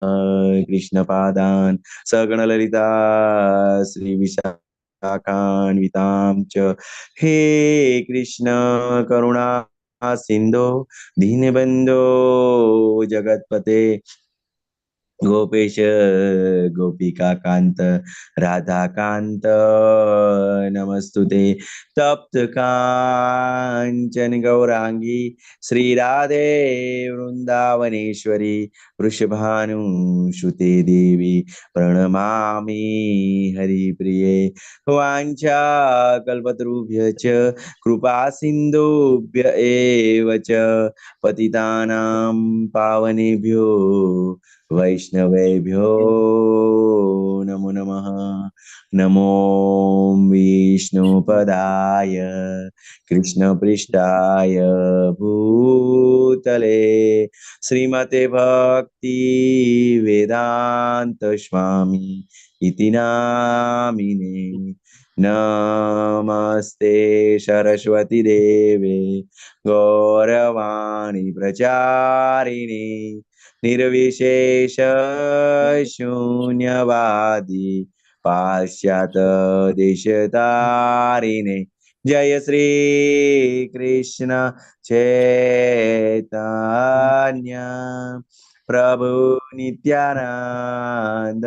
कृष्णपादान् सगणललिता श्रीविशाखान्वितां च हे कृष्ण करुणा सिन्धो दीनबन्धो जगत्पते गोपेश गोपिकान्त राधाकान्त नमस्तुते तप्त काञ्चन गौरांगी श्रीराधे वृन्दावनेश्वरी वृषभानुसुते देवी प्रणमामि हरिप्रिये वाञ्छाकल्पतरुभ्यश्च कृपा सिन्धुभ्य एव च पतितानां पावनेभ्यो वैष्णवेभ्यो नमो नमः। नमो विष्णुपदाय कृष्णपृष्ठाय भूतले श्रीमते भक्ति वेदांत स्वामी इति नामिने नमस्ते सरस्वती देवे गौरवाणी प्रचारिणे निर्विशेष शून्यवादी पाश्चात देशतारिणे जय श्री कृष्ण चैतन्य प्रभु नित्यानंद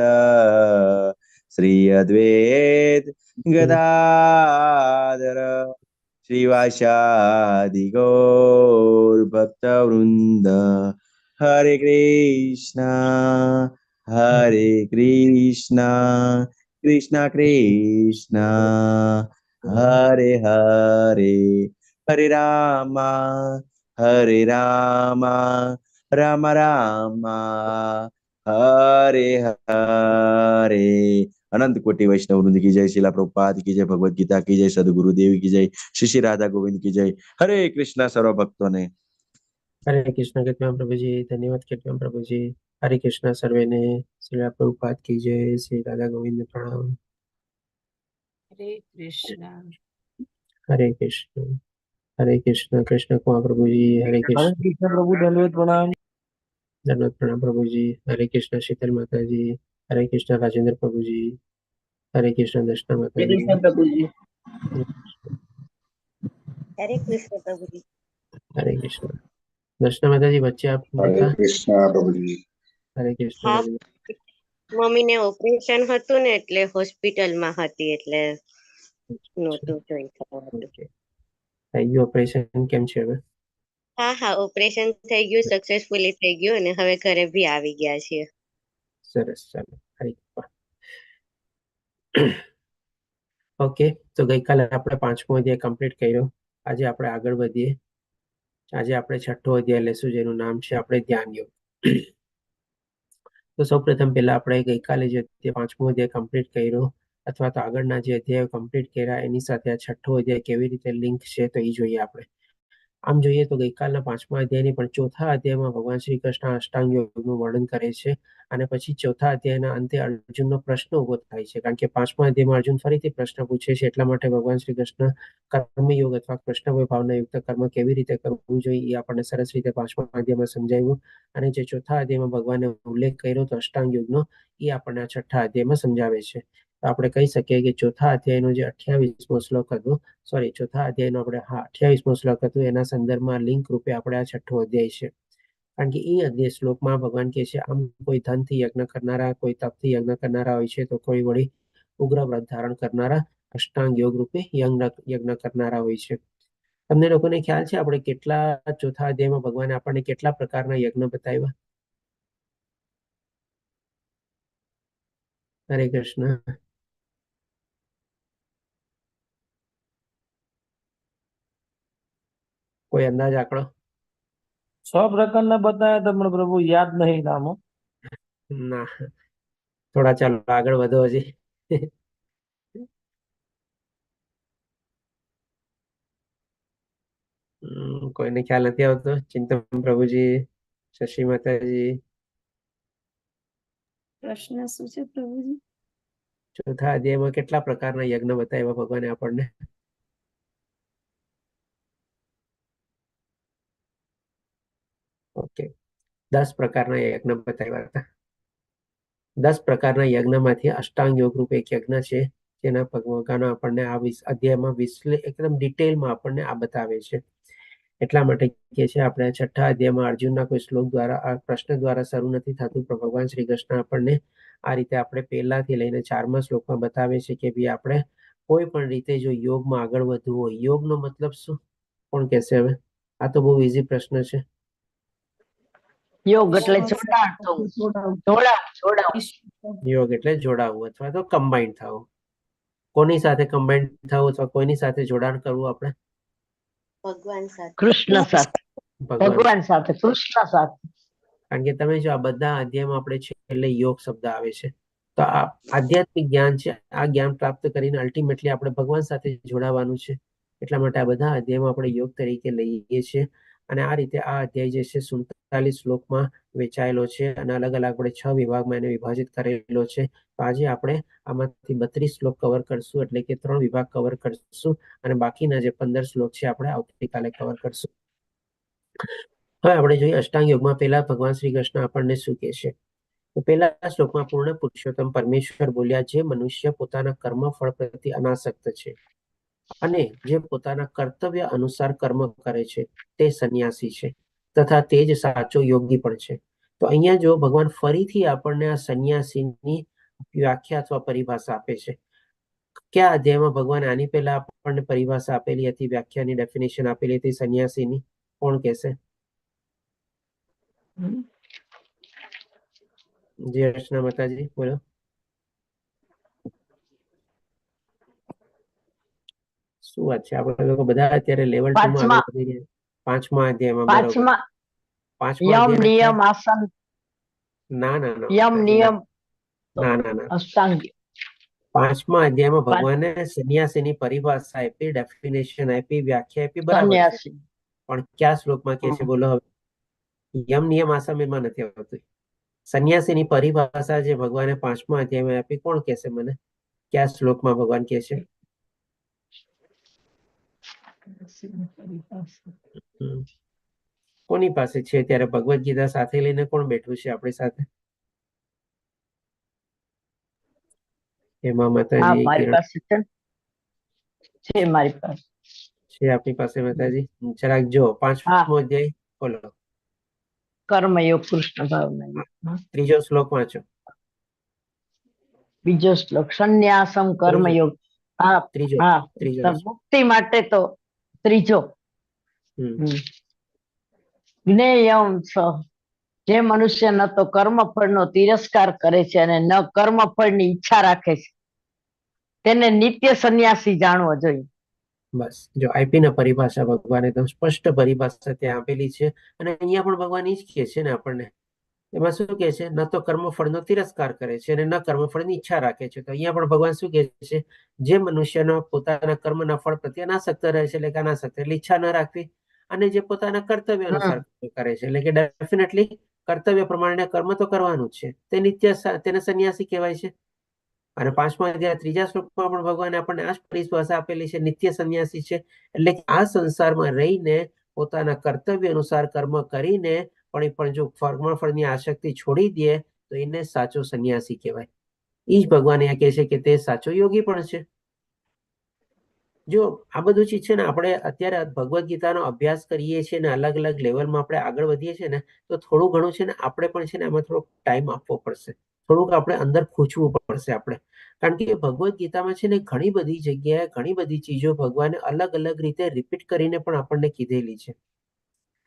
श्री अद्वैत गदाधर श्रीवासादि गौर भक्तवृंद हरे कृष्णा कृष्णा कृष्णा हरे हरे हरे रामा राम रामा हरे हरे। अनंत कोटि वैष्णव वृंद की जय, शिला प्रभुपाद की जय, भगवत गीता की जय, सदगुरु देव की जय, श्री श्री राधा गोविंद की जय। हरे कृष्णा सर्व भक्तों ने। हरे कृष्ण कहते हैं प्रभु जी, धन्यवाद कहते हैं प्रभु जी। हरे कृष्णा सर्वे ने, श्री प्रभुपाद की जय, श्री राधा गोविंद प्रणाम। हरे कृष्णा। हरे कृष्ण, हरे कृष्ण कृष्ण कुमार प्रभु जी, हरे कृष्ण प्रभु दंडवत प्रणाम। धन्यवाद प्रणाम प्रभु जी। हरे कृष्ण शीतल माता जी, हरे कृष्ण राजेंद्र प्रभु जी, हरे कृष्ण दर्शना माता जी, प्रभु जी। हरे कृष्ण प्रभु जी। हरे कृष्ण दर्शना माता जी। बच्चे आप हरे देखा? कृष्णा प्रभु जी। हरे कृष्ण હા, राजेंद्र। મમ્મીને ઓપરેશન હતું ને એટલે હોસ્પિટલમાં હતી એટલે નહોતું જોઈ થતું. ઓકે, થઈ ગયું ઓપરેશન? કેમ છે હવે? હા, ઓપરેશન થઈ ગયું, સક્સેસફુલી થઈ ગયું અને હવે ઘરે બી આવી ગયા છીએ. સરસ, ચાલો. હરે કૃપા. ઓકે, તો ગઈકાલે આપણે 5મો અધ્યાય કમ્પ્લીટ કર્યો. આજે આપણે આગળ વધીએ. આજે આપણે 6ઠ્ઠો અધ્યાય લેશું, જેનું નામ છે આપણે ધ્યાન યોગ. તો સૌપ્રથમ પહેલા આપણે ગઈકાલે જે 5મો અધ્યાય કમ્પ્લીટ કર્યો અથવા તો આગળના જે અધ્યાયો કમ્પ્લીટ કર્યા એની સાથે આ 6ઠ્ઠો અધ્યાય કેવી રીતે લિંક છે તો એ જોઈએ આપણે. આમ જોઈએ તો ગઈકાલના 5મા અધ્યાયની પણ 4થા અધ્યાયમાં ભગવાન શ્રી કૃષ્ણ અષ્ટાંગ યોગનું વર્ણન કરે છે અને પછી 4થા અધ્યાયના અંતે અર્જુનનો પ્રશ્ન ઉભો થાય છે, કારણ કે 5મા અધ્યાયમાં અર્જુન ફરીથી પ્રશ્ન પૂછે છે. એટલા માટે ભગવાન શ્રી કૃષ્ણ કર્મયોગ અથવા કૃષ્ણ ભાવના યુક્ત કર્મ કેવી રીતે કરવું જોઈએ એ આપણને સરસ રીતે 5મા અધ્યાયમાં સમજાવ્યું. અને જે 4થા અધ્યાયમાં ભગવાને ઉલ્લેખ કર્યો તો અષ્ટાંગ યોગનો, એ આપણને 6ઠ્ઠા અધ્યાયમાં સમજાવે છે. તો આપણે કહી શકીએ કે 4થા અધ્યાયનો જે 28મો શ્લોક હતો, સોરી 4થા અધ્યાયનો આપણે 28મો શ્લોક હતું, એના સંદર્ભમાં લિંક રૂપે આપણે આ 6ઠ્ઠો અધ્યાય છે. કારણ કે એ અધ્યાય શ્લોકમાં ભગવાન કહે છે આમ કોઈ ધનથી યજ્ઞ કરનારા, કોઈ તપથી યજ્ઞ કરનારા હોય છે, તો કોઈ વળી ઉગ્ર વ્રત ધારણ કરનારા, અષ્ટાંગ યોગ રૂપે યજ્ઞ કરનારા હોય છે. તમને લોકોને ખ્યાલ છે આપણે કેટલા 4થા અધ્યાયમાં ભગવાને આપણને કેટલા પ્રકારના યજ્ઞ બતાવ્યા? હરે કૃષ્ણ. કોઈ અંદાજ આંકડો? 6 પ્રકારના બતાવ્યા તમને પ્રભુ, યાદ નહીં નામો. ના, થોડા ચાલો આગળ વધો હજી. કોઈને ખ્યાલ નથી આવતો? ચિંતન પ્રભુજી, શશી માતાજી. પ્રશ્ન શું છે પ્રભુજી? 4થા અધ્યાયમાં કેટલા પ્રકારના યજ્ઞ બતાવ્યા ભગવાને આપણને? ઓકે, 10 પ્રકારના યજ્ઞ બતાવ્યા હતા. 10 પ્રકારના યજ્ઞમાંથી અષ્ટાંગ યોગ રૂપે એક યજ્ઞ છે, જેના ભગવાન આપણને આ અધ્યાયમાં એકદમ ડિટેલમાં આપણને આ બતાવે છે. એટલા માટે કે છે આપણે છઠ્ઠા અધ્યાયમાં અર્જુનના કોઈ શ્લોક દ્વારા આ પ્રશ્ન દ્વારા શરૂ નથી થતું, પણ ભગવાન શ્રી કૃષ્ણ આપણને આ રીતે આપણે પહેલાથી લઈને 4મા શ્લોકમાં બતાવે છે કે ભાઈ આપણે કોઈ પણ રીતે જો યોગમાં આગળ વધવું હોય, યોગનો મતલબ શું? કોણ કહેશે હવે? આ તો બહુ ઈઝી પ્રશ્ન છે. યોગ એટલે જોડાણ થવું, જોડાવું. યોગ એટલે જોડાવું અથવા તો કમ્બાઈન થવું. કોની સાથે કમ્બાઈન થવું અથવા કોઈની સાથે જોડાણ કરવું? આપણે ભગવાન સાથે. કૃષ્ણ સાથે, ભગવાન સાથે, કૃષ્ણ સાથે. કારણ કે તમે જો આ બધા અધ્યાયમાં આપણે છેલ્લે યોગ શબ્દ આવે છે, તો આ આધ્યાત્મિક જ્ઞાન છે. આ જ્ઞાન પ્રાપ્ત કરીને અલ્ટિમેટલી આપણે ભગવાન સાથે જોડાવાનું છે. એટલા માટે આ બધા અધ્યાયમાં આપણે યોગ તરીકે લઈએ છીએ. અને આ રીતે આ અધ્યાય જે છે 47 શ્લોકમાં વેચાયેલો છે અને અલગ અલગ આપણે 6 વિભાગમાં એને વિભાજિત કરેલો છે. તો આજે આપણે આમાંથી 32 શ્લોક કવર કરશું, એટલે કે 3 વિભાગ કવર કરશું અને બાકીના જે 15 શ્લોક છે આપણે આવતીકાલે કવર કરશું. હવે આપણે જોઈએ અષ્ટાંગ યોગમાં પહેલા ભગવાન શ્રી કૃષ્ણ આપણને શું કહે છે. તો પહેલા શ્લોકમાં પૂર્ણ પુરુષોત્તમ પરમેશ્વર બોલ્યા, જે મનુષ્ય પોતાના કર્મ ફળ પ્રત્યે અનાસક્ત છે અને જે પોતાના કર્તવ્ય અનુસાર કર્મ કરે છે તે સંન્યાસી છે તથા તે જ સાચો યોગી પણ છે. તો અહીંયા જો ભગવાન ફરીથી આપણને આ સંન્યાસીની વ્યાખ્યા અથવા પરિભાષા આપે છે. કયા અધ્યાયમાં ભગવાન આની પહેલા આપણને પરિભાષા આપેલી હતી, વ્યાખ્યાની ડેફિનેશન આપેલી હતી સંન્યાસીની? કોણ કહેશે? જી અર્ચના માતાજી બોલો. શું વાત છે, આપણે લોકો બધા અત્યારે લેવલ 2 માં આગળ વધી રહ્યા. 5મા અધ્યાયમાં બરોબર. 5મા યમ અધ્યાય નિયમ આસન, ના યમ નિયમ ના. અષ્ટાંગ. 5મા અધ્યાયમાં ભગવાને સંન્યાસીની પરિભાષા આપી, ડેફિનેશન આપી, વ્યાખ્યા આપી, બરાબર છે. સંન્યાસી પણ કયા શ્લોકમાં કહે છે બોલો હવે? યમ નિયમ આસન એમાં નથી આવતું. સંન્યાસીની પરિભાષા જે ભગવાને 5મા અધ્યાયમાં આપી, કોણ કહેશે મને? કયા શ્લોકમાં ભગવાન કહે છે? કોની પાસે છે ત્યારે ભગવદ ગીતા સાથે લઈને કોણ બેઠું છે આપણી સાથે? એમાં માતાજી મારી પાસે છે, મારી પાસે છે આપણી પાસે માતાજી. જરાક જો 5મો અધ્યાય બોલો. કર્મયોગ કૃષ્ણ ભાવના. 3જો શ્લોક વાંચો. બીજો શ્લોક સંન્યાસમ કર્મયોગ. હા, મુક્તિ માટે તો ત્રીજો. જ્ઞેયમ સ, જે મનુષ્ય ન તો કર્મફળનો તિરસ્કાર કરે છે અને ન કર્મફળની ઈચ્છા રાખે છે, તેને નિત્ય સંન્યાસી જાણવો જોઈએ. બસ જો આઈપી ના પરિભાષા ભગવાન એકદમ સ્પષ્ટ પરિભાષા ત્યાં આપેલી છે. અને અહીંયા પણ ભગવાન એ જ કહે છે ને આપણને. એમાં શું કહે છે? ન તો કર્મફળનો તિરસ્કાર કરે છે અને ન કર્મફળની ઈચ્છા રાખે છે. તો અહીંયા પણ ભગવાન શું કહે છે? જે મનુષ્યનો પોતાના કર્મના ફળ પ્રત્યે અનાસક્ત રહે છે, એટલે કે અનાસક્ત એટલે ઈચ્છા ન રાખવી, અને જે પોતાના કર્તવ્ય અનુસાર કરે છે, એટલે કે ડેફિનેટલી કર્તવ્ય પ્રમાણે કર્મ તો કરવાનું જ છે, તે નિત્ય, તેને સંન્યાસી કહેવાય છે. અને 5મા અધ્યાય 3જા શ્લોકમાં પણ ભગવાને આપણને આ જ પરિભાષા આપેલી છે, નિત્ય સંન્યાસી છે. એટલે કે આ સંસારમાં રહીને પોતાના કર્તવ્ય અનુસાર કર્મ કરીને પણ જો કર્મફળની આસક્તિ છોડી દે તો એને સાચો સંન્યાસી કહેવાય. એ જ ભગવાન અહીંયા કહે છે કે તે સાચો યોગી પણ છે. જો આ બધું ચીજ છે ને, આપણે અત્યારે ભગવદ ગીતાનો અભ્યાસ કરીએ છીએ ને અલગ અલગ લેવલમાં આપણે આગળ વધીએ છીએ ને, તો થોડું ઘણું છે ને આપણે પણ છે ને આમાં થોડોક ટાઈમ આપવો પડશે, થોડુંક આપણે અંદર ખૂંચવું પડશે આપણે. કારણ કે ભગવદ ગીતામાં છે ને ઘણી બધી જગ્યાએ ઘણી બધી ચીજો ભગવાને અલગ અલગ રીતે રિપીટ કરીને પણ આપણને કીધેલી છે.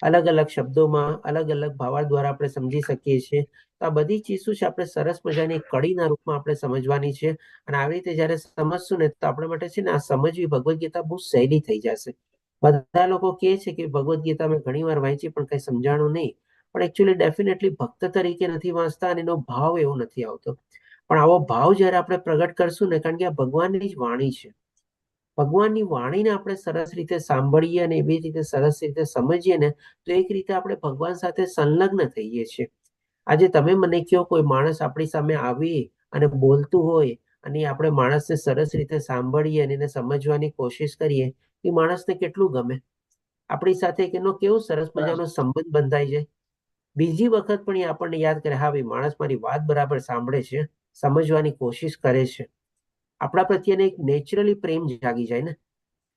અલગ અલગ શબ્દોમાં અલગ અલગ ભાવાર્થ દ્વારા આપણે સમજી શકીએ છીએ. તો આ બધી ચીજ શું છે, આપણે સરસ મજાની કડીના રૂપમાં આપણે સમજવાની છે. અને આવી રીતે જયારે સમજશું ને તો આપણા માટે છે ને આ સમજવી ભગવદ ગીતા બહુ સહેલી થઈ જશે. બધા લોકો કહે છે કે ભગવદ ગીતા મેં ઘણી વાર વાંચી પણ કઈ સમજાણું નહીં, પણ એકચ્યુઅલી ડેફિનેટલી ભક્ત તરીકે નથી વાંચતા અને એનો ભાવ એવો નથી આવતો. પણ આવો ભાવ જયારે આપણે પ્રગટ કરશું ને, કારણ કે આ ભગવાનની જ વાણી છે, ભગવાનની વાણીને આપણે સરસ રીતે સાંભળીએ અને એવી રીતે સરસ રીતે સમજીએ ને, તો એક રીતે આપણે ભગવાન સાથે સંલગ્ન થઈએ છીએ. આજે તમે મને કહો, કોઈ માણસ આપણી સામે આવી અને બોલતું હોય અને આપણે માણસને સરસ રીતે સાંભળીએ અને એને સમજવાની કોશિશ કરીએ, એ માણસને કેટલું ગમે, આપણી સાથે એનો કેવો સરસ મજાનો સંબંધ બંધાઈ જાય. બીજી વખત પણ એ આપણને યાદ કરે, હા ભાઈ માણસ મારી વાત બરાબર સાંભળે છે, સમજવાની કોશિશ કરે છે, આપણા પ્રત્યેને એક નેચરલી પ્રેમ જાગી જાય ને.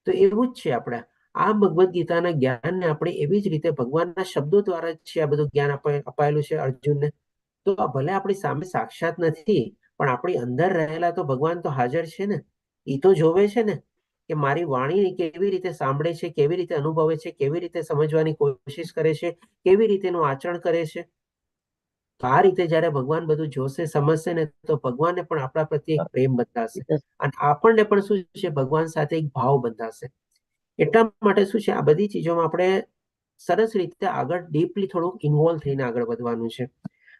તો એવું જ છે આપણે આ ભગવદ્ ગીતાના જ્ઞાનને આપણે એવી જ રીતે ભગવાનના શબ્દો દ્વારા જ છે આ બધું જ્ઞાન અપાયેલું છે અર્જુનને. તો ભલે આપણી સામે સાક્ષાત નથી, પણ આપણી અંદર રહેલા તો ભગવાન તો હાજર છે ને. એ તો જોવે છે ને કે મારી વાણી કેવી રીતે સાંભળે છે, કેવી રીતે અનુભવે છે, કેવી રીતે સમજવાની કોશિશ કરે છે, કેવી રીતે એનું આચરણ કરે છે. તો આ રીતે જયારે ભગવાન બધું જોશે, સમજશે ને, તો ભગવાનને પણ આપણા પ્રત્યે એક પ્રેમ બંધાશે અને આપણને પણ શું છે ભગવાન સાથે એક ભાવ બંધાશે. એટલા માટે શું છે આ બધી ચીજોમાં આપણે સરસ રીતે આગળ ડીપલી થોડુંક ઇન્વોલ્વ થઈને આગળ વધવાનું છે.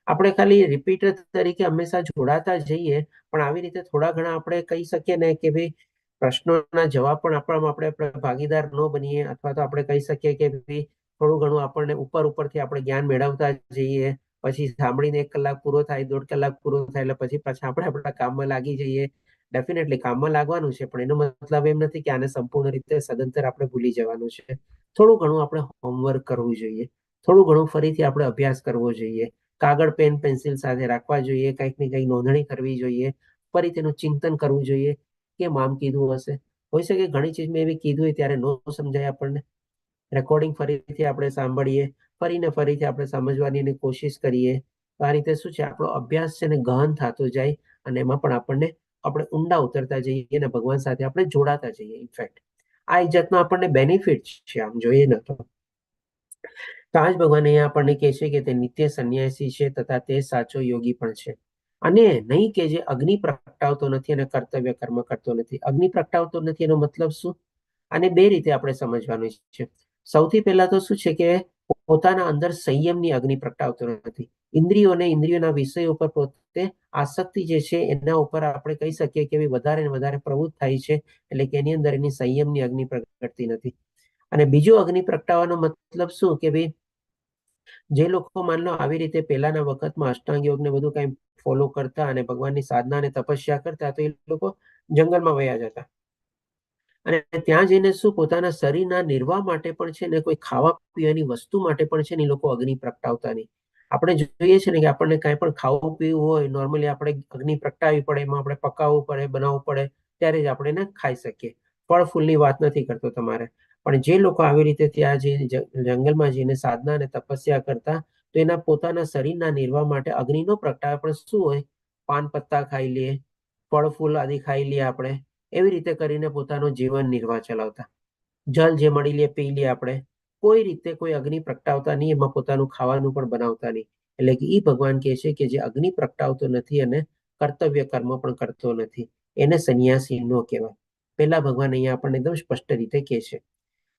આપણે ખાલી રિપીટર તરીકે હંમેશા જોડાતા જઈએ, પણ આવી રીતે થોડા ઘણા આપણે કહી શકીએ ને કે ભાઈ પ્રશ્નોના જવાબ પણ આપવામાં આપણે ભાગીદાર ન બનીએ, અથવા તો આપણે કહી શકીએ કે ભાઈ થોડું ઘણું આપણને ઉપરથી આપણે જ્ઞાન મેળવતા જઈએ, પછી સાંભળીને 1 કલાક પૂરો થાય, 1.5 કલાક પૂરો થાય, એટલે પછી પાછા આપણે આપણા કામમાં લાગી જઈએ. ડેફિનેટલી કામમાં લાગવાનું છે, પણ એનો મતલબ એમ નથી કે આને સંપૂર્ણ રીતે સદંતર આપણે ભૂલી જવાનું છે. થોડું ઘણું આપણે હોમવર્ક કરવું જોઈએ, થોડું ઘણું ફરીથી આપણે અભ્યાસ કરવો જોઈએ, કાગળ પેન પેન્સિલ સાથે રાખવા જોઈએ, કંઈક ને કંઈક નોંધણી કરવી જોઈએ, ફરી તેનું ચિંતન કરવું જોઈએ. કેમ આમ કીધું હશે, હોઈ શકે ઘણી ચીજ મેં એવી કીધું હોય ત્યારે ન સમજાય આપણને, રેકોર્ડિંગ ફરીથી આપણે સાંભળીએ, ફરીથી આપણે સમજવાની કોશિશ કરીએ. આ રીતે શું છે આપણો અભ્યાસ છે ને ગહન થતો જાય, અને એમાં પણ આપણે ઊંડા ઉતરતા જઈએ અને ભગવાન સાથે આપણે જોડાતા જઈએ. ઇનફેક્ટ આ એક જાતનો આપણને બેનિફિટ છે આમ જોઈએ ને તો. આજ ભગવાન અહીંયા આપણને કહે છે કે તે નિત્ય સંન્યાસી છે તથા તે સાચો યોગી પણ છે. અને નહીં કે જે અગ્નિ પ્રગટાવતો નથી અને કર્તવ્ય કર્મ કરતો નથી. અગ્નિ પ્રગટાવતો નથી એનો મતલબ શું? આને 2 રીતે આપણે સમજવાનું છે. સૌથી પહેલા તો શું છે કે પોતાના અંદર સંયમની અગ્નિ પ્રગટાવતો નથી. ઇન્દ્રિયોના વિષયો ઉપર પોતે આસક્તિ જે છે એના ઉપર આપણે કહી શકીએ કે વધારે ને વધારે પ્રવૃત્ત થાય છે, એટલે કે એની અંદર એની સંયમની અગ્નિ પ્રગટતી નથી. અને બીજો અગ્નિ પ્રગટાવવાનો મતલબ શું કે ભાઈ જે લોકો માન લો આવી રીતે પહેલાના વખતમાં અષ્ટાંગ યોગ ને બધું કઈ ફોલો કરતા અને ભગવાનની સાધના અને તપસ્યા કરતા, તો એ લોકો જંગલમાં વયા જતા અને ત્યાં જઈને શું પોતાના શરીરના નિર્વાહ માટે પણ છે ને કોઈ ખાવા પીવાની વસ્તુ માટે પણ છે ને એ લોકો અગ્નિ પ્રગટાવતા નહીં. આપણે જોઈએ છે ને કે આપણને કાંઈ પણ ખાવું પીવું હોય, નોર્મલી આપણે અગ્નિ પ્રગટાવવી પડે, એમાં આપણે પકાવવું પડે, બનાવવું પડે, ત્યારે જ આપણે એને ખાઈ શકીએ. ફળ ફૂલની વાત નથી કરતો તમારે, પણ જે લોકો આવી રીતે ત્યાં જંગલમાં જઈને સાધના અને તપસ્યા કરતા, તો એના પોતાના શરીરના નિર્વાહ માટે અગ્નિ નો પ્રગટાવે, પણ શું હોય, પાન પત્તા ખાઈ લઈએ, ફળ ફૂલ આદિ ખાઈ લઈએ આપણે, એવી રીતે કરીને પોતાનું જીવન નિર્વાહ ચલાવતા. જલ જે મળી લે પી લે, આપણે કોઈ રીતે કોઈ અગ્નિ પ્રગટાવતા નહીં, એમાં પોતાનું ખાવાનું પણ બનાવતા નહીં. એટલે કે ઈ ભગવાન કહે છે કે જે અગ્નિ પ્રગટાવતો નથી અને કર્તવ્ય કર્મ પણ કરતો નથી, એને સંન્યાસી ન કહેવાય. પેલા ભગવાન અહીંયા આપણને એકદમ સ્પષ્ટ રીતે કહે છે.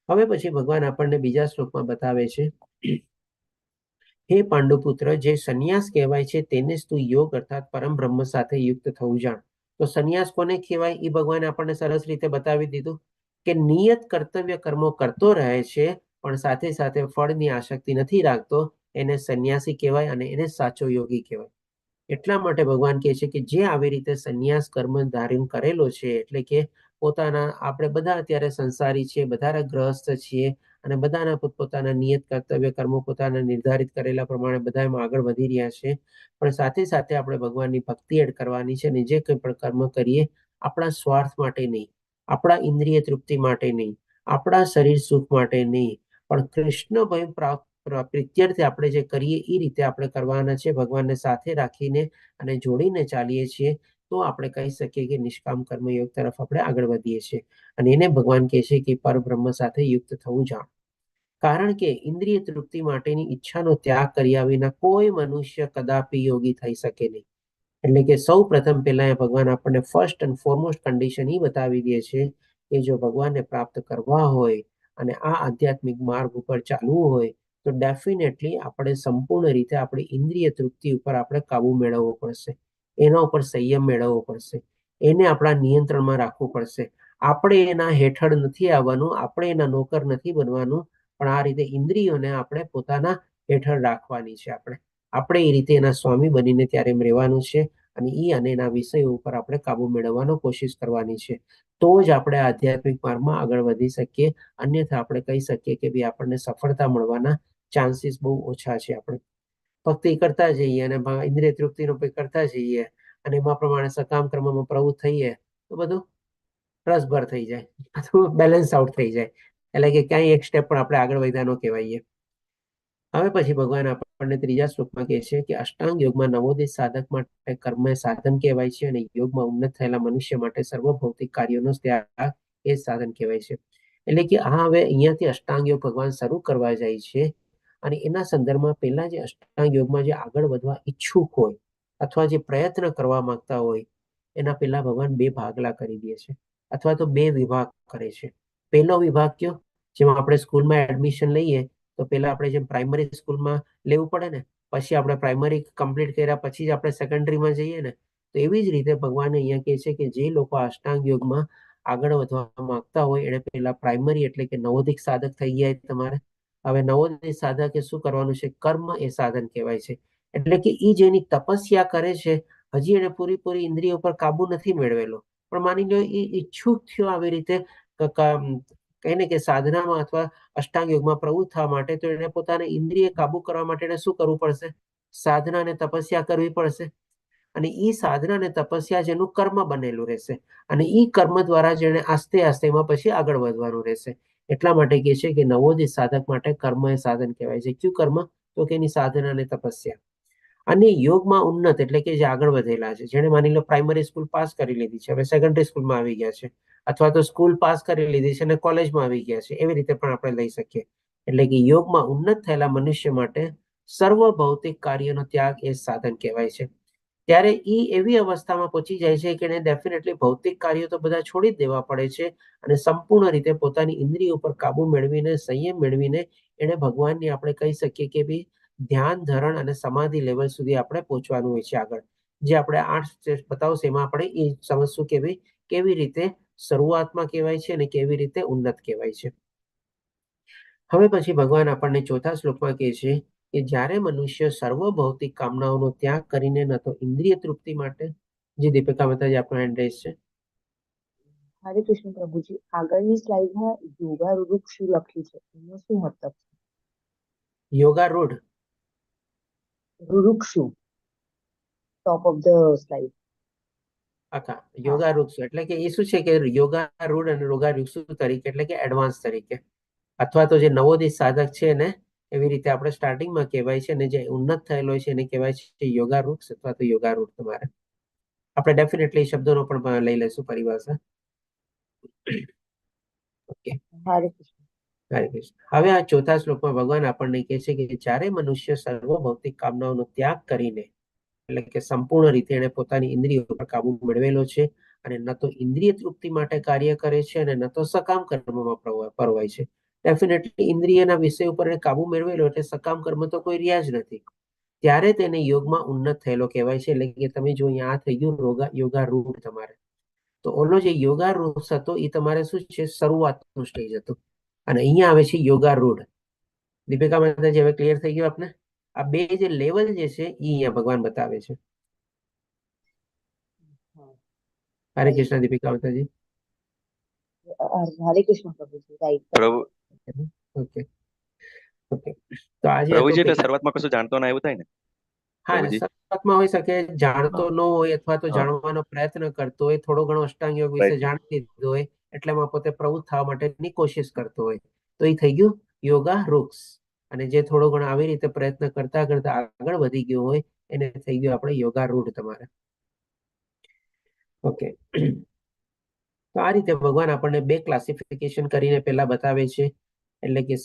હવે પછી ભગવાન આપણને બીજા શ્લોકમાં બતાવે છે, હે પાંડુપુત્ર, જે સંન્યાસ કહેવાય છે તેને જ તું યોગ અર્થાત પરમ બ્રહ્મ સાથે યુક્ત થવું જાણ. તો સંન્યાસ કોને કહેવાય એ ભગવાને આપણને સરસ રીતે બતાવી દીધું કે નિયત કર્તવ્ય કર્મો કરતો રહે છે, પણ સાથે સાથે ફળની આસક્તિ નથી રાખતો, એને સંન્યાસી કહેવાય અને એને સાચો યોગી કહેવાય. એટલા માટે ભગવાન કહે છે કે જે આવી રીતે સંન્યાસ કર્મ ધારણ કરેલો છે, એટલે કે પોતાના, આપણે બધા અત્યારે સંસારી છીએ, બધા ગ્રહસ્થ છીએ અને બધાના પોતપોતાના નિયત કર્તવ્ય કર્મો પોતાના નિર્ધારિત કરેલા પ્રમાણે બધા એમાં આગળ વધી રહ્યા છે, પણ સાથે સાથે આપણે ભગવાનની ભક્તિ એડ કરવાની છે. અને જે કંઈ પણ કર્મ કરીએ આપણા સ્વાર્થ માટે નહીં, આપણા ઇન્દ્રિય તૃપ્તિ માટે નહીં, આપણા શરીર સુખ માટે નહીં, પણ કૃષ્ણ ભય પ્રીત્યર્થે આપણે જે કરીએ એ રીતે આપણે કરવાના છે, ભગવાનને સાથે રાખીને અને જોડીને ચાલીએ છીએ, તો આપણે કહી શકીએ કે નિષ્કામ કર્મયોગ તરફ આપણે આગળ વધીએ છીએ. અને એને ભગવાન કહે છે કે પરબ્રહ્મ સાથે યુક્ત થવું જાણ. કારણ કે ઇન્દ્રિય તૃપ્તિ માટેની ઈચ્છાનો ત્યાગ કર્યા વિના કોઈ મનુષ્ય કદાપી યોગી થઈ શકે નહીં. એટલે કે સૌ પ્રથમ પહેલા ભગવાન આપણને ફર્સ્ટ એન્ડ ફોરમોસ્ટ કન્ડિશન એ બતાવી દે છે કે જો ભગવાનને પ્રાપ્ત કરવા હોય અને આ આધ્યાત્મિક માર્ગ ઉપર ચાલવું હોય, તો ડેફિનેટલી આપણે સંપૂર્ણ રીતે આપણી ઇન્દ્રિય તૃપ્તિ ઉપર આપણે કાબુ મેળવવો પડશે, એના ઉપર સંયમ મેળવવો પડશે, એને આપણા નિયંત્રણમાં રાખવું પડશે. આપણે એના હેઠળ નથી આવવાનું, આપણે એના નોકર નથી બનવાનું, પણ આ રીતે ઇન્દ્રિયોને આપણે પોતાના હેઠળ રાખવાની છે. આપણે એ રીતે એના સ્વામી બનીને ત્યારે એમ રહેવાનું છે, અને એના વિષયો ઉપર આપણે કાબુ મેળવવાનો કોશિશ કરવાની છે. તો જ આપણે આધ્યાત્મિક માર્ગમાં આગળ વધી શકીએ. અન્યથા આપણે કહી શકીએ કે ભાઈ આપણને સફળતા મળવાના ચાન્સીસ બહુ ઓછા છે. ભક્તિ કરતા જઈએ અને ઇન્દ્રિય તૃપ્તિનો કરતા જઈએ અને એમાં પ્રમાણે સકામ કર્મમાં પ્રવૃત્ત થઈએ તો બધું રસભર થઈ જાય, બધું બેલેન્સ આઉટ થઈ જાય, એટલે કે ક્યાંય એક સ્ટેપ પણ આપણે આગળ વધ્યા ન કહેવાય. હવે પછી ભગવાન આપણને ત્રીજા શ્લોકમાં કહે છે કે અષ્ટાંગ યોગમાં નવોદિત સાધક માટે કર્મ એ સાધન કહેવાય છે અને યોગમાં ઉન્નત થયેલા મનુષ્ય માટે સર્વ ભૌતિક કાર્યોનો ત્યાગ એ સાધન કહેવાય છે. એટલે કે આ હવે અહીંયાથી અષ્ટાંગ યોગ ભગવાન શરૂ કરવા જાય છે અને એના સંદર્ભમાં પહેલા જે અષ્ટાંગ યોગમાં જે આગળ વધવા ઈચ્છુક હોય અથવા જે પ્રયત્ન કરવા માંગતા હોય એના પહેલા ભગવાન બે ભાગલા કરી દે છે અથવા તો બે વિભાગ કરે છે. પહેલો વિભાગ કયો, જેમાં આપણે સ્કૂલમાં એડમિશન લઈએ તો પહેલા આપણે જેમ પ્રાઇમરી સ્કૂલમાં લેવું પડે ને, પછી આપણે પ્રાઇમરી કમ્પ્લીટ કર્યા પછી જ આપણે સેકન્ડરીમાં જઈએ ને, તો એવી જ રીતે ભગવાન અહીંયા કહે છે કે જે લોકો અષ્ટાંગ યોગમાં આગળ વધવા માંગતા હોય એને પહેલા પ્રાઇમરી એટલે કે નવોદિક સાધક થઈ ગયા તમારે. હવે નવોદિક સાધકે શું કરવાનું છે? કર્મ એ સાધન કહેવાય છે. એટલે કે એ જેની તપસ્યા કરે છે હજી એને પૂરી ઇન્દ્રિયો પર કાબુ નથી મેળવેલો, પણ માની લો એ ઈચ્છુક થયો આવી રીતે કહીને કે સાધનામાં અથવા અષ્ટાંગ યોગમાં પ્રવૃત્ત થવા માટે, તો એને પોતાને ઇન્દ્રિય કાબુ કરવા માટે એને શું કરવું પડશે? સાધના અને તપસ્યા કરવી પડશે. અને એ સાધના અને તપસ્યા જેનું કર્મ બનેલું રહેશે અને એ કર્મ દ્વારા જેને આસ્તે આસ્તે એમાં પછી આગળ વધવાનું રહેશે. એટલા માટે કહે છે કે નવોદિત સાધક માટે કર્મ એ સાધન કહેવાય છે. કયું કર્મ? તો કે એની સાધના અને તપસ્યા. અને યોગમાં ઉન્નત એટલે કે જે આગળ વધેલા છે, જેને માની લો પ્રાઇમરી સ્કૂલ પાસ કરી લીધી છે, હવે સેકન્ડરી સ્કૂલમાં આવી ગયા છે, અથવા તો સ્કૂલ પાસ કરી લીધી છે અને કોલેજમાં આવી ગયા છે, એવી રીતે પણ આપણે લઈ શકીએ. એટલે કે યોગમાં ઉન્નત થયેલા મનુષ્ય માટે સર્વ ભૌતિક કાર્યનો ત્યાગ એ સાધન કહેવાય છે. ત્યારે એ એવી અવસ્થામાં પહોંચી જાય છે કે એને ડેફિનેટલી ભૌતિક કાર્યો તો બધા છોડી જ દેવા પડે છે અને સંપૂર્ણ રીતે પોતાની ઇન્દ્રિયો ઉપર કાબુ મેળવીને, સંયમ મેળવીને એને ભગવાનની આપણે કહી શકીએ કે ભાઈ ધ્યાન, ધરણ અને સમાધિ લેવલ સુધી આપણે પહોંચવાનું હોય છે આગળ. જે આપણે 8 સ્ટેપ્સ બતાવશે એમાં આપણે એ સમજશું કે ભાઈ કેવી રીતે શરૂઆતમાં કહેવાય છે અને કેવી રીતે ઉન્નત કહેવાય છે. હવે પછી ભગવાન આપણને ચોથા શ્લોકમાં કહે છે કે જ્યારે મનુષ્ય સર્વ ભૌતિક કામનાઓનો ત્યાગ કરીને ન તો ઇન્દ્રિય તૃપ્તિ માટે, જે દીપિકા માતાજી આપણો એડ્રેસ છે. હરે કૃષ્ણ પ્રભુજી, આગળની સ્લાઇડમાં યોગા વૃક્ષ લખ્યું છે, એનો શું મતલબ છે? યોગા રૂઢ વૃક્ષુ ટોપ ઓફ ધ સ્લાઇડ. આખા યોગા વૃક્ષ એટલે કે એ શું છે કે યોગા રૂઢ અને યોગા વૃક્ષ તરીકે એટલે કે એડવાન્સ તરીકે, અથવા તો જે નવોદિત સાધક છે ને એવી રીતે આપણે સ્ટાર્ટિંગમાં કહેવાય છે, અને જે ઉન્નત થયેલો છે એને કહેવાય છે યોગા વૃક્ષ અથવા તો યોગા રૂઢ. તમારે આપણે ડેફિનેટલી શબ્દોનો પણ લઈ લઈશું પરિભાષા. ઓકે, હરે કૃષ્ણ. હરે કૃષ્ણ. હવે આ ચોથા શ્લોકમાં ભગવાન આપણને કહે છે કે જ્યારે મનુષ્ય સર્વ ભૌતિક કામનાઓનો ત્યાગ કરીને, એટલે કે સંપૂર્ણ રીતે એને પોતાની ઇન્દ્રિયો પર કાબુ મેળવેલો છે અને ન તો ઇન્દ્રિય તૃપ્તિ માટે કાર્ય કરે છે અને ન તો સકામ કર્મમાં પરવાય છે. ડેફિનેટલી ઇન્દ્રિયના વિષય ઉપર એને કાબુ મેળવેલો એટલે સકામ કર્મ તો કોઈ રહ્યા જ નથી, ત્યારે તેને યોગમાં ઉન્નત થયેલો કહેવાય છે. એટલે કે તમે જો અહીંયા આ થઈ ગયું યોગા રૂઢ તમારે, તો ઓલો જે યોગા રૂઢ હતો એ તમારે શું છે? શરૂઆતનું સ્ટેજ હતું, અને અહીંયા આવે છે યોગા રૂઢ. દીપિકા માતાજી હવે ક્લિયર થઈ ગયું આપને? આ બે જે લેવલ જે છે એ અહીંયા ભગવાન બતાવે છે. હરે કૃષ્ણ દીપિકા માતાજી. હરે કૃષ્ણ પ્રભુજી, રાઈટ. પ્રભુ ઓકે ઓકે. તો આજે પ્રભુજી એટલે શરૂઆતમાં કશું જાણતો ના એવું થાય ને? હા, પ્રભુજી શરૂઆતમાં હોઈ શકે જાણતો ન હોય અથવા તો જાણવાનો પ્રયત્ન કરતો હોય, થોડો ઘણો અષ્ટાંગ યોગ વિશે જાણી લીધો હોય, એટલેમાં પોતે પ્રવૃત્ત થવા માટેની કોશિશ કરતો હોય, તો એ થઈ ગયું યોગા વૃક્ષ. અને જે થોડો ઘણો આવી રીતે પ્રયત્ન કરતા કરતા આગળ વધી ગયો હોય એને થઈ ગયું આપણે યોગા રૂઢ તમારે. ઓકે, તો આ રીતે ભગવાન આપણને બે ક્લાસિફિકેશન કરીને પહેલા બતાવે છે. એટલે કે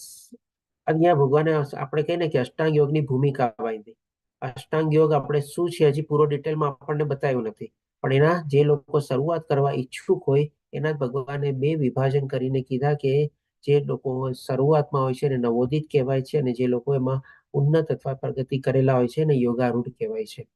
અહીંયા ભગવાને આપણે કહીએ ને કે અષ્ટાંગ યોગની ભૂમિકા બાંધી. અષ્ટાંગ યોગ આપણે શું છે હજી પૂરો ડિટેલમાં આપણને બતાવ્યું નથી, પણ એના જે લોકો શરૂઆત કરવા ઈચ્છુક હોય એના ભગવાને બે વિભાજન કરીને કીધા કે જે લોકો શરૂઆતમાં હોય છે એને નવોદિત કહેવાય છે, અને જે લોકો એમાં ઉન્નત અથવા પ્રગતિ કરેલા હોય છે એને યોગારૂઢ કહેવાય છે.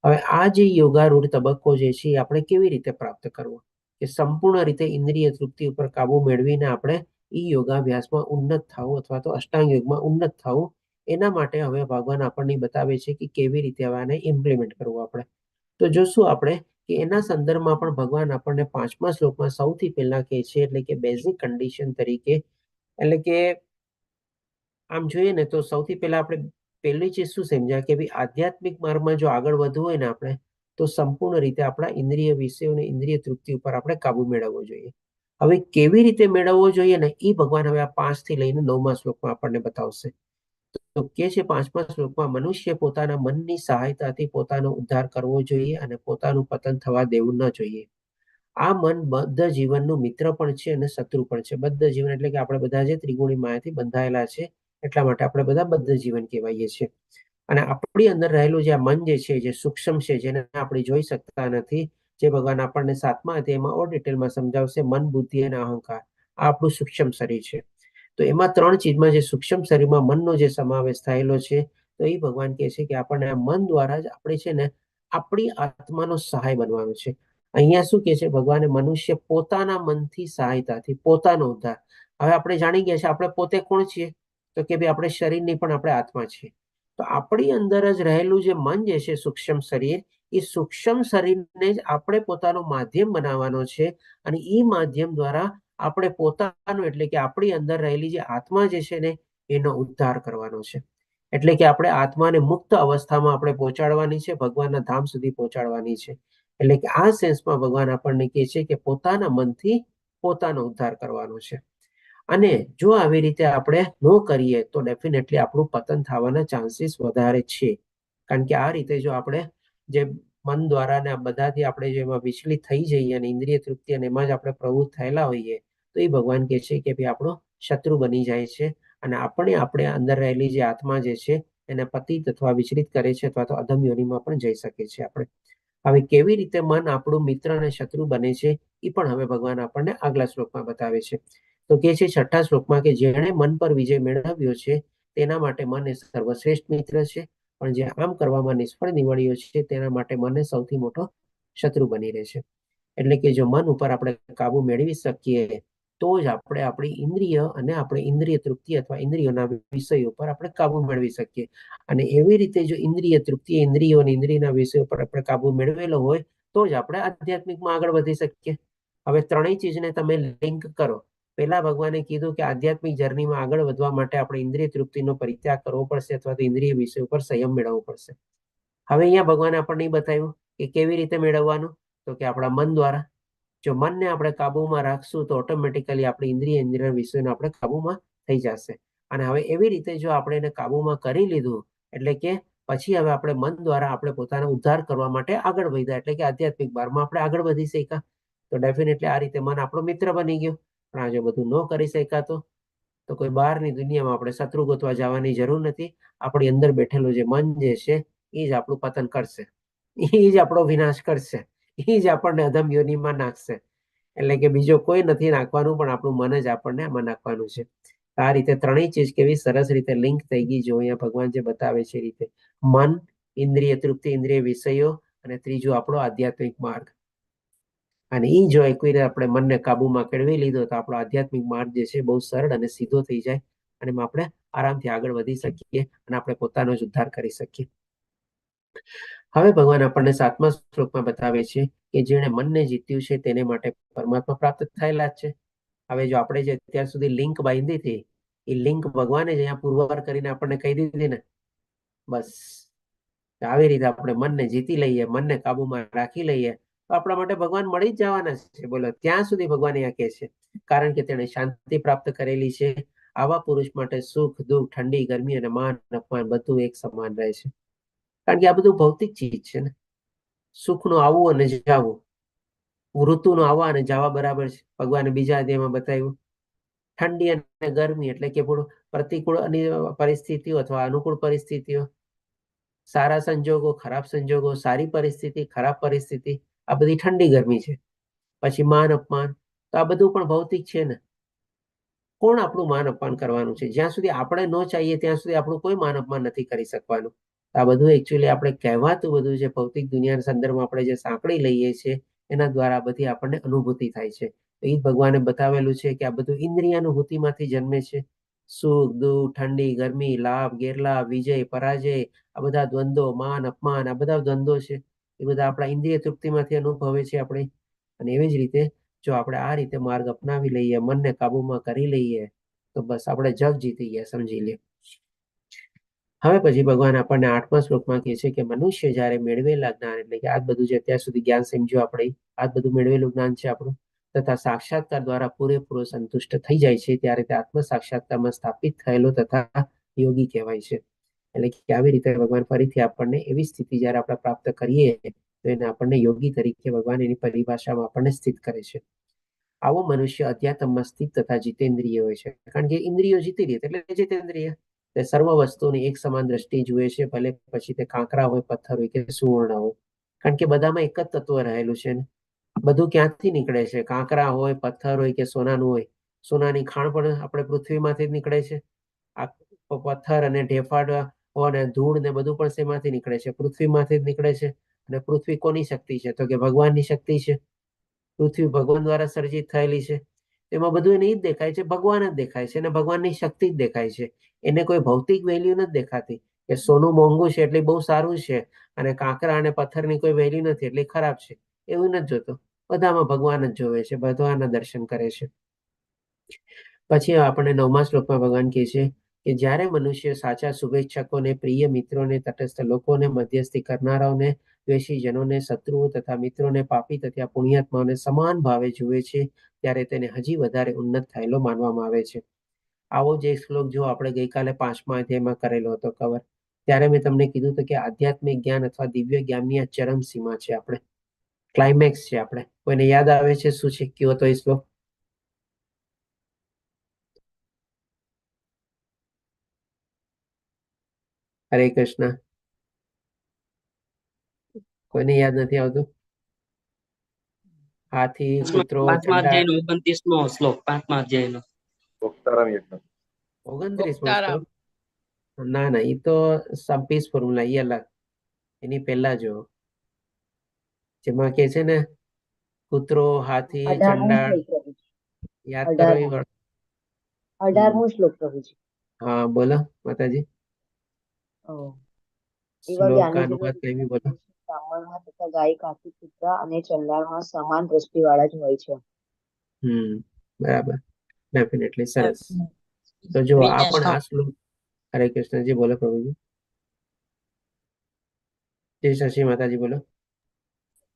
હવે આ જે યોગારૂઢ તબક્કો જે છે એ આપણે કેવી રીતે પ્રાપ્ત કરવો? કે સંપૂર્ણ રીતે ઇન્દ્રિય તૃપ્તિ ઉપર કાબુ મેળવીને આપણે એ યોગાભ્યાસમાં ઉન્નત થવું અથવા તો અષ્ટાંગ યોગમાં ઉન્નત થવું, એના માટે હવે ભગવાન આપણને બતાવે છે કે કેવી રીતે આને ઇમ્પ્લિમેન્ટ કરવું આપણે. તો જોશું આપણે કે એના સંદર્ભમાં પણ ભગવાન આપણને 5મા શ્લોકમાં સૌથી પહેલા કહે છે, એટલે કે બેઝિક કન્ડિશન તરીકે, એટલે કે આમ જોઈએ ને તો સૌથી પહેલા આપણે પહેલી ચીજ શું સમજ્યા કે ભાઈ આધ્યાત્મિક માર્ગમાં જો આગળ વધવું હોય ને આપણે, તો સંપૂર્ણ રીતે આપણા ઇન્દ્રિય વિષયોને ઇન્દ્રિય તૃપ્તિ ઉપર આપણે કાબુ મેળવવો જોઈએ. હવે કેવી રીતે મેળવવો જોઈએ ને એ ભગવાન હવે આ 5 થી લઈને 9મા શ્લોકમાં આપણને બતાવશે. તો કે છે 5મા શ્લોકમાં, મનુષ્ય પોતાના મનની સહાયતાથી પોતાનો ઉદ્ધાર કરવો જોઈએ અને પોતાનું પતન થવા દેવું ન જોઈએ. આ મન બદ્ધ જીવનનું મિત્ર પણ છે અને શત્રુ પણ છે. બદ્ધ જીવન એટલે કે આપણે બધા જે ત્રિગુણી માયાથી બંધાયેલા છે, એટલા માટે આપણે બધા બદ્ધ જીવન કહેવાઈએ છીએ. અને આપણી અંદર રહેલું જે આ મન જે છે, જે સૂક્ષ્મ છે, જેને આપણે જોઈ શકતા નથી, જે ભગવાન આપણને 7મા અધ્યાયમાં ઓર ડિટેલમાં સમજાવશે, મન, બુદ્ધિ અને અહંકાર, આ આપણું સૂક્ષ્મ શરીર છે. તો એમાં 3 ચીજમાં જે સૂક્ષ્મ શરીરમાં મનનો જે સમાવેશ થયેલો છે, તો એ ભગવાન કહે છે કે આપણને આ મન દ્વારા જ આપણે છે ને આપણી આત્માનો સહાય બનવાનો છે. અહીંયા શું કહે છે ભગવાને, મનુષ્ય પોતાના મનથી સહાયતાથી પોતાનો ઉદ્ધાર. હવે આપણે જાણી ગયા છે આપણે પોતે કોણ છીએ, તો કે ભાઈ આપણે શરીર નહીં પણ આપણે આત્મા છીએ. તો આપણી અંદર જ રહેલું જે મન જે છે, સૂક્ષ્મ શરીર, એ સૂક્ષ્મ શરીરને જ આપણે પોતાનો માધ્યમ બનાવવાનો છે. અને એ માધ્યમ દ્વારા આપણે પોતાનું એટલે કે આપણી અંદર રહેલી જે આત્મા જે છે ને, એનો ઉદ્ધાર કરવાનો છે. એટલે કે આપણે આત્માને મુક્ત અવસ્થામાં આપણે પહોંચાડવાની છે, ભગવાનના ધામ સુધી પહોંચાડવાની છે. એટલે કે આ સેન્સમાં ભગવાન આપણને કહે છે કે પોતાના મનથી પોતાનો ઉદ્ધાર કરવાનો છે. અને જો આવી રીતે આપણે ન કરીએ તો ડેફિનેટલી આપણું પતન થવાના ચાન્સીસ વધારે છે. કારણ કે આ રીતે જો આપણે જે મન દ્વારા ને બધાથી આપણે જેમાં વિચલિત થઈ જઈએ અને ઇન્દ્રિય તૃપ્તિ અને એમાં જ આપણે પ્રવૃત્ત થયેલા હોઈએ, તો એ ભગવાન કહે છે કે ભાઈ આપણો શત્રુ બની જાય છે. અને આપણે અંદર રહેલી જે આત્મા જે છે એને પતિત અથવા વિચલિત કરે છે, અથવા તો અધમ યોનિમાં પણ જઈ શકે છે આપણે. હવે કેવી રીતે મન આપણું મિત્ર અને શત્રુ બને છે, એ પણ હવે ભગવાન આપણને આગલા શ્લોકમાં બતાવે છે. તો કે છે 6ઠા શ્લોકમાં કે જેણે મન પર વિજય મેળવ્યો છે તેના માટે મન એ સર્વશ્રેષ્ઠ મિત્ર છે, પણ જે આમ કરવામાં નિષ્ફળ નીવડ્યો છે તેના માટે મન એ સૌથી મોટો શત્રુ બની રહે છે. એટલે કે જો મન ઉપર આપણે કાબુ મેળવી શકીએ તો જ આપણે આપણી ઇન્દ્રિય અને આપણે ઇન્દ્રિય તૃપ્તિ અથવા ઇન્દ્રિયોના વિષયો પર આપણે કાબુ મેળવી શકીએ. અને એવી રીતે જો ઇન્દ્રિય તૃપ્તિ, ઇન્દ્રિયો અને ઇન્દ્રિયના વિષયો પર આપણે કાબુ મેળવેલો હોય તો જ આપણે આધ્યાત્મિકમાં આગળ વધી શકીએ. હવે ત્રણેય ચીજને તમે લિંક કરો. પહેલા ભગવાને કીધું કે આધ્યાત્મિક જર્નીમાં આગળ વધવા માટે આપણે ઇન્દ્રિય તૃપ્તિનો પરિત્યાગ કરવો પડશે, અથવા તો ઇન્દ્રિય વિષય ઉપર સંયમ મેળવવો પડશે. હવે અહીંયા ભગવાને આપણને બતાવ્યું કે કેવી રીતે મેળવવાનું, તો કે આપણા મન દ્વારા. જો મનને આપણે કાબુમાં રાખશું તો ઓટોમેટિકલી આપણી ઇન્દ્રિય વિષયને આપણે કાબુમાં થઈ જશે. અને હવે એવી રીતે જો આપણે એને કાબુમાં કરી લીધું, એટલે કે પછી હવે આપણે મન દ્વારા આપણે પોતાનો ઉદ્ધાર કરવા માટે આગળ વધ્યા, એટલે કે આધ્યાત્મિક માર્ગમાં આપણે આગળ વધી શક્યા. તો ડેફિનેટલી આ રીતે મન આપણો મિત્ર બની ગયો. પણ આ જો બધું ન કરી શકાતો તો કોઈ બહારની દુનિયામાં આપણે શત્રુ ગોતવા જવાની જરૂર નથી. આપણી અંદર બેઠેલું જે મન જે છે એ જ આપણું પતન કરશે, એ જ આપણો વિનાશ કરશે, એ જ આપણને અધમ યોનિમાં નાખશે. એટલે કે બીજો કોઈ નથી નાખવાનું, પણ આપણું મન જ આપણને આમાં નાખવાનું છે. આ રીતે ત્રણેય ચીજ કેવી સરસ રીતે લિંક થઈ ગઈ, જો અહીંયા ભગવાન જે બતાવે છે એ રીતે. મન, ઇન્દ્રિય તૃપ્તિ, ઇન્દ્રિય વિષયો, અને ત્રીજું આપણો આધ્યાત્મિક માર્ગ. અને એ જો એક રીતે આપણે મનને કાબુમાં કેળવી લીધો તો આપણો આધ્યાત્મિક માર્ગ જે છે બહુ સરળ અને સીધો થઈ જાય, અને એમાં આપણે આરામથી આગળ વધી શકીએ અને આપણે પોતાનો જ ઉદ્ધાર કરી શકીએ. હવે ભગવાન આપણને 7મા શ્લોકમાં બતાવે છે કે જેણે મનને જીત્યું છે તેને માટે પરમાત્મા પ્રાપ્ત થયેલા જ છે. હવે જો આપણે જે અત્યાર સુધી લિંક બાંધી હતી, એ લિંક ભગવાને જ અહીંયા પુરવાર કરીને આપણને કહી દીધી ને, બસ આવી રીતે આપણે મનને જીતી લઈએ, મનને કાબુમાં રાખી લઈએ, તો આપણા માટે ભગવાન મળી જ જવાના છે. બોલો, ત્યાં સુધી ભગવાન અહીંયા કહે છે, કારણ કે તેણે શાંતિ પ્રાપ્ત કરેલી છે. આવા પુરુષ માટે સુખ, દુઃખ, ઠંડી, ગરમી અને માન, અપમાન બધું એક સમાન રહે છે. કારણ કે આ બધું ભૌતિક ચીજ છે ને. સુખનું આવવું અને જવું, ઋતુનો આવવા અને જવા બરાબર છે. ભગવાને બીજા અધ્યાયમાં બતાવ્યું ઠંડી અને ગરમી એટલે કે પ્રતિકૂળ પરિસ્થિતિઓ અથવા અનુકૂળ પરિસ્થિતિઓ, સારા સંજોગો, ખરાબ સંજોગો, સારી પરિસ્થિતિ, ખરાબ પરિસ્થિતિ, આ બધી ઠંડી ગરમી છે. પછી માન અપમાન, તો આ બધું પણ ભૌતિક છે ને. કોણ આપણું માન અપમાન કરવાનું છે? જ્યાં સુધી આપણે ન ચાહીએ ત્યાં સુધી આપણું કોઈ માન અપમાન નથી કરી શકવાનું. આ બધું એકચ્યુઅલી આપણે કહેવાતું બધું છે ભૌતિક દુનિયાના સંદર્ભમાં આપણે જે સાંકળી લઈએ છીએ એના દ્વારા બધી આપણને અનુભૂતિ થાય છે. તો એ ભગવાને બતાવેલું છે કે આ બધું ઇન્દ્રિયાનુભૂતિમાંથી જન્મે છે. સુખ, દુઃખ, ઠંડી, ગરમી, લાભ, ગેરલાભ, વિજય, પરાજય, આ બધા દ્વંદ્વો, માન અપમાન, આ બધા દ્વંદ્વો છે એ બધા આપણા ઇન્દ્રિય તૃપ્તિમાંથી અનુભવે છે આપણે. અને એવી જ રીતે જો આપણે આ રીતે માર્ગ અપનાવી લઈએ, મનને કાબુમાં કરી લઈએ, તો બસ આપણે જગ જીતી ગયા, સમજી લે. હવે પછી ભગવાન આપણને 8મા શ્લોકમાં કહે છે કે મનુષ્ય જ્યારે મેળવેલા જ્ઞાન એટલે કે આ બધું જે અત્યાર સુધી જ્ઞાન સમજ્યું આપણે આ બધું મેળવેલું જ્ઞાન છે આપણું તથા સાક્ષાત્કાર દ્વારા પૂરેપૂરો સંતુષ્ટ થઈ જાય છે ત્યારે તે આત્મ સાક્ષાત્કારમાં સ્થાપિત થયેલો તથા યોગી કહેવાય છે. એટલે કે આવી રીતે ભગવાન ફરીથી આપણને એવી સ્થિતિ જ્યારે આપણે પ્રાપ્ત કરીએ તો એને આપણને યોગી તરીકે ભગવાન એની પરિભાષામાં આપણને સ્થિત કરે છે. આવો મનુષ્ય અધ્યાત્મમાં સ્થિત તથા જીતેન્દ્રિય હોય છે કારણ કે ઇન્દ્રિયો જીતી રહી એટલે જીતેન્દ્રિય તે સર્વ વસ્તુની એક સમાન દ્રષ્ટિ જુએ છે ભલે પછી તે કાંકરા હોય પથ્થર હોય કે સુવર્ણ હોય કારણ કે બધામાં એક જ તત્વ રહેલું છે ને બધું ક્યાંથી નીકળે છે કાંકરા હોય પથ્થર હોય કે સોનાનું હોય સોનાની ખાણ પણ આપણે પૃથ્વીમાંથી જ નીકળે છે આ પથ્થર અને ઢેફાડ અને ધૂળ ને બધું પણ શેમાંથી નીકળે છે પૃથ્વીમાંથી જ નીકળે છે અને પૃથ્વી કોની શક્તિ છે તો કે ભગવાનની શક્તિ છે પૃથ્વી ભગવાન દ્વારા સર્જિત થયેલી છે એમાં બધું એને જ દેખાય છે ભગવાન જ દેખાય છે અને ભગવાનની શક્તિ જ દેખાય છે એને કોઈ ભૌતિક વેલ્યુ નથી દેખાતી કે સોનું મોંઘું છે એટલે બહુ સારું છે અને કાંકરા અને પથ્થરની કોઈ વેલ્યુ નથી એટલે ખરાબ છે એવું નથી જોતો બધામાં ભગવાન જ જોવે છે ભગવાનના દર્શન કરે છે. પછી આપણે 9મા શ્લોકમાં ભગવાન કહે છે કે જ્યારે મનુષ્ય સાચા શુભેચ્છકોને પ્રિય મિત્રોને તટસ્થ લોકોને મધ્યસ્થી કરનારાઓને દ્વેષીજનોને શત્રુઓ તથા મિત્રોને પાપી તથા પુણ્યાત્માઓને સમાન ભાવે જુએ છે ત્યારે તેને હજી વધારે ઉન્નત થયેલો માનવામાં આવે છે. આવો જ એક શ્લોક જો આપણે ગઈકાલે 5મા અધ્યાયમાં કરેલો હતો કવર ત્યારે મેં તમને કીધું હતું કે આધ્યાત્મિક જ્ઞાન અથવા દિવ્ય જ્ઞાનની આ ચરમ સીમા છે આપણે ક્લાઇમેક્સ છે આપણે કોઈને યાદ આવે છે શું છે કયો તો એ શ્લોક હરે કૃષ્ણ કોઈને યાદ નથી આવતું હાથી કૂતરો 5મા અધ્યાયનો 29મો શ્લોક 5મા અધ્યાયનો 29મો શ્લોક ના ના એ તો સંપીસ ફોર્મ્યુલા એ અલગ એની પહેલા જો જેમાં કે છે ને કૂતરો હાથી 18મો ચંડાળ શ્લોક પ્રભુજી. યાદ કરો એ 18મો શ્લોક પ્રભુજી. હા બોલો માતાજી એવા શ્લોક જ્ઞાની અનુવાદ કઈ બી બોલો બ્રાહ્મણમાં તથા ગાય કાકી કૂતરા અને ચંડાળમાં સમાન દ્રષ્ટિવાળા જ હોય છે. બરાબર ડેફિનેટલી સરસ તો જો આ પણ આ શ્લોક હરે કૃષ્ણજી બોલો પ્રભુજી જય શશી માતાજી બોલો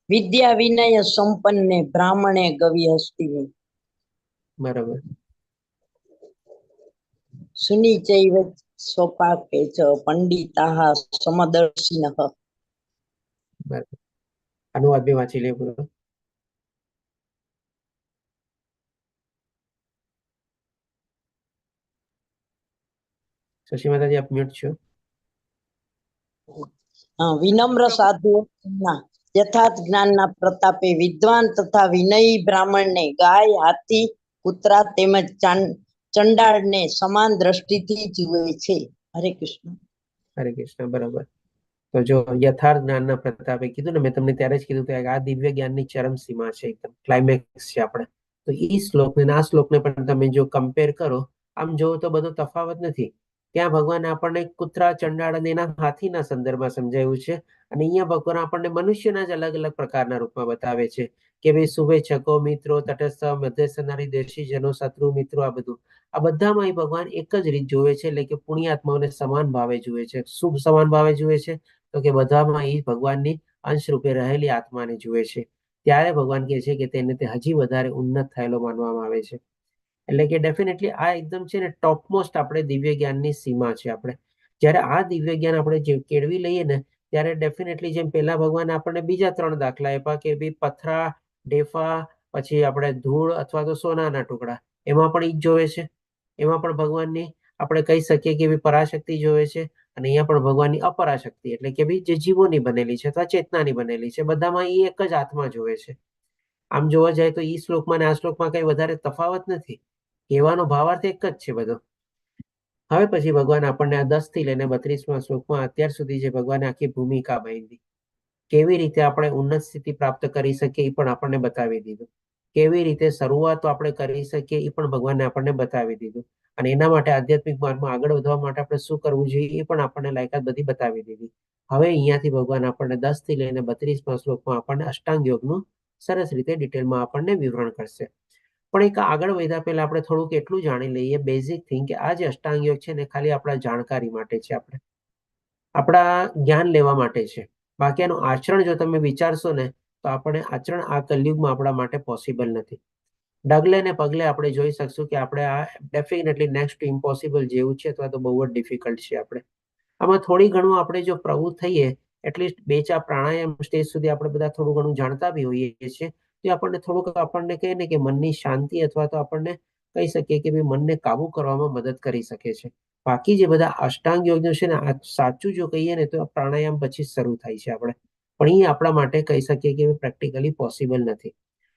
વિદ્યા વિનય સંપન્ને બ્રાહ્મણે ગવી હસ્તી બરાબર સુનિચૈવ સ્વપાકે ચ પંડિતાઃ સમદર્શિનઃ. બરાબર અનુવાદ બી વાંચી લે પૂરો શશી માતાજી આપ મ્યુટ છો વિનમ્ર સાધુઓના યથાર્થ જ્ઞાનના પ્રતાપે વિદ્વાન તથા વિનયી બ્રાહ્મણને ગાય હાથી કૂતરા તેમજ ચંડાળને સમાન દ્રષ્ટિથી જુએ છે. હરે કૃષ્ણ હરે કૃષ્ણ બરાબર તો જો યથાર્થ જ્ઞાનના પ્રતાપે કીધું ને મેં તમને ત્યારે જ કીધું કે આ દિવ્ય જ્ઞાનની ચરમ સીમા છે એકદમ ક્લાઇમેક્સ છે આપણે તો એ શ્લોકને આ શ્લોકને પણ તમે જો કમ્પેર કરો આમ જોવો તો બધો તફાવત નથી ત્યાં ભગવાન આપણને કૂતરા ચંડાળ અને એના હાથીના સંદર્ભમાં સમજાવ્યું છે અને અહીંયા ભગવાન આપણને મનુષ્યના જ અલગ અલગ પ્રકારના રૂપમાં બતાવે છે કે ભાઈ શુભેચ્છકો મિત્રો તટસ્થ મધ્યસ્થનારી દેશીજનો શત્રુ મિત્રો આ બધું આ બધામાં એ ભગવાન એક જ રીત જોવે છે એટલે કે પુણ્યાત્માઓને સમાન ભાવે જુએ છે શુભ સમાન ભાવે જુએ છે તો કે બધામાં એ ભગવાનની અંશ રૂપે રહેલી આત્માને જુએ છે ત્યારે ભગવાન કહે છે કે તેને તે હજી વધારે ઉન્નત થયેલો માનવામાં આવે છે એટલે કે ડેફિનેટલી આ એકદમ છે ને ટોપમોસ્ટ આપણે દિવ્ય જ્ઞાનની સીમા છે આપણે જ્યારે આ દિવ્ય જ્ઞાન આપણે જે કેળવી લઈએ ને ત્યારે ડેફિનેટલી જેમ પહેલા ભગવાન આપણને બીજા 3 દાખલા આપ્યા કે ભાઈ પથરા ઢેફા પછી આપણે ધૂળ અથવા તો સોનાના ટુકડા એમાં પણ ઈ જ જોવે છે એમાં પણ ભગવાનની આપણે કહી શકીએ કે ભાઈ પરાશક્તિ જોવે છે અને અહીંયા પણ ભગવાનની અપરાશક્તિ એટલે કે ભાઈ જે જીવોની બનેલી છે અથવા ચેતનાની બનેલી છે બધામાં એ એક જ આત્મા જોવે છે આમ જોવા જાય તો ઈ શ્લોકમાં અને આ શ્લોકમાં કઈ વધારે તફાવત નથી કહેવાનો ભાવાર્થ એક જ છે બધો હવે પછી ભગવાન આપણને આ 10 થી લઈને 32મા શ્લોકમાં અત્યાર સુધી જે ભગવાને આખી ભૂમિકા બાંધી કેવી રીતે આપણે ઉન્નત સ્થિતિ પ્રાપ્ત કરી શકીએ એ પણ આપણને બતાવી દીધું કેવી રીતે શરૂઆત આપણે કરી શકીએ એ પણ ભગવાને આપણને બતાવી દીધું અને એના માટે આધ્યાત્મિક માર્ગમાં આગળ વધવા માટે આપણે શું કરવું જોઈએ એ પણ આપણને લાયકાત બધી બતાવી દીધી હવે અહીંયાથી ભગવાન આપણને 10 થી લઈને 32મા શ્લોકમાં આપણને અષ્ટાંગ યોગનું સરસ રીતે ડિટેલમાં આપણને વિવરણ કરશે પણ એક આગળ વધ્યા પહેલા આપણે થોડુંક એટલું જાણી લઈએ બેઝિક થિંગ કે આ જે અષ્ટાંગ યોગ છે ને ખાલી આપણા જાણકારી માટે છે આપણે આપણા જ્ઞાન લેવા માટે છે. બાકી એનું આચરણ જો તમે વિચારશો ને તો આપણે આચરણ આ કલયુગમાં આપણા માટે પોસિબલ નથી. ડગલે ને પગલે આપણે જોઈ શકશું કે આપણે આ ડેફિનેટલી નેક્સ્ટ ટુ ઇમ્પોસિબલ જેવું છે અથવા તો બહુ જ ડિફિકલ્ટ છે. આપણે આમાં થોડી ઘણું આપણે જો પ્રવૃત્ત થઈએ, એટલીસ્ટ 2-4 પ્રાણાયામ સ્ટેજ સુધી આપણે બધા થોડું ઘણું જાણતા બી હોઈએ છીએ, તો આપણને થોડુંક આપણને કહે ને કે મનની શાંતિ અથવા તો આપણને કહી શકીએ કે ભાઈ મનને કાબુ કરવામાં મદદ કરી શકે છે. બાકી જે બધા અષ્ટાંગ યોગ છે ને, આ સાચું જો કહીએ ને તો પ્રાણાયામ પછી શરૂ થાય છે આપણે, પણ એ આપણા માટે કહી શકીએ કે પ્રેક્ટિકલી પોસિબલ નથી.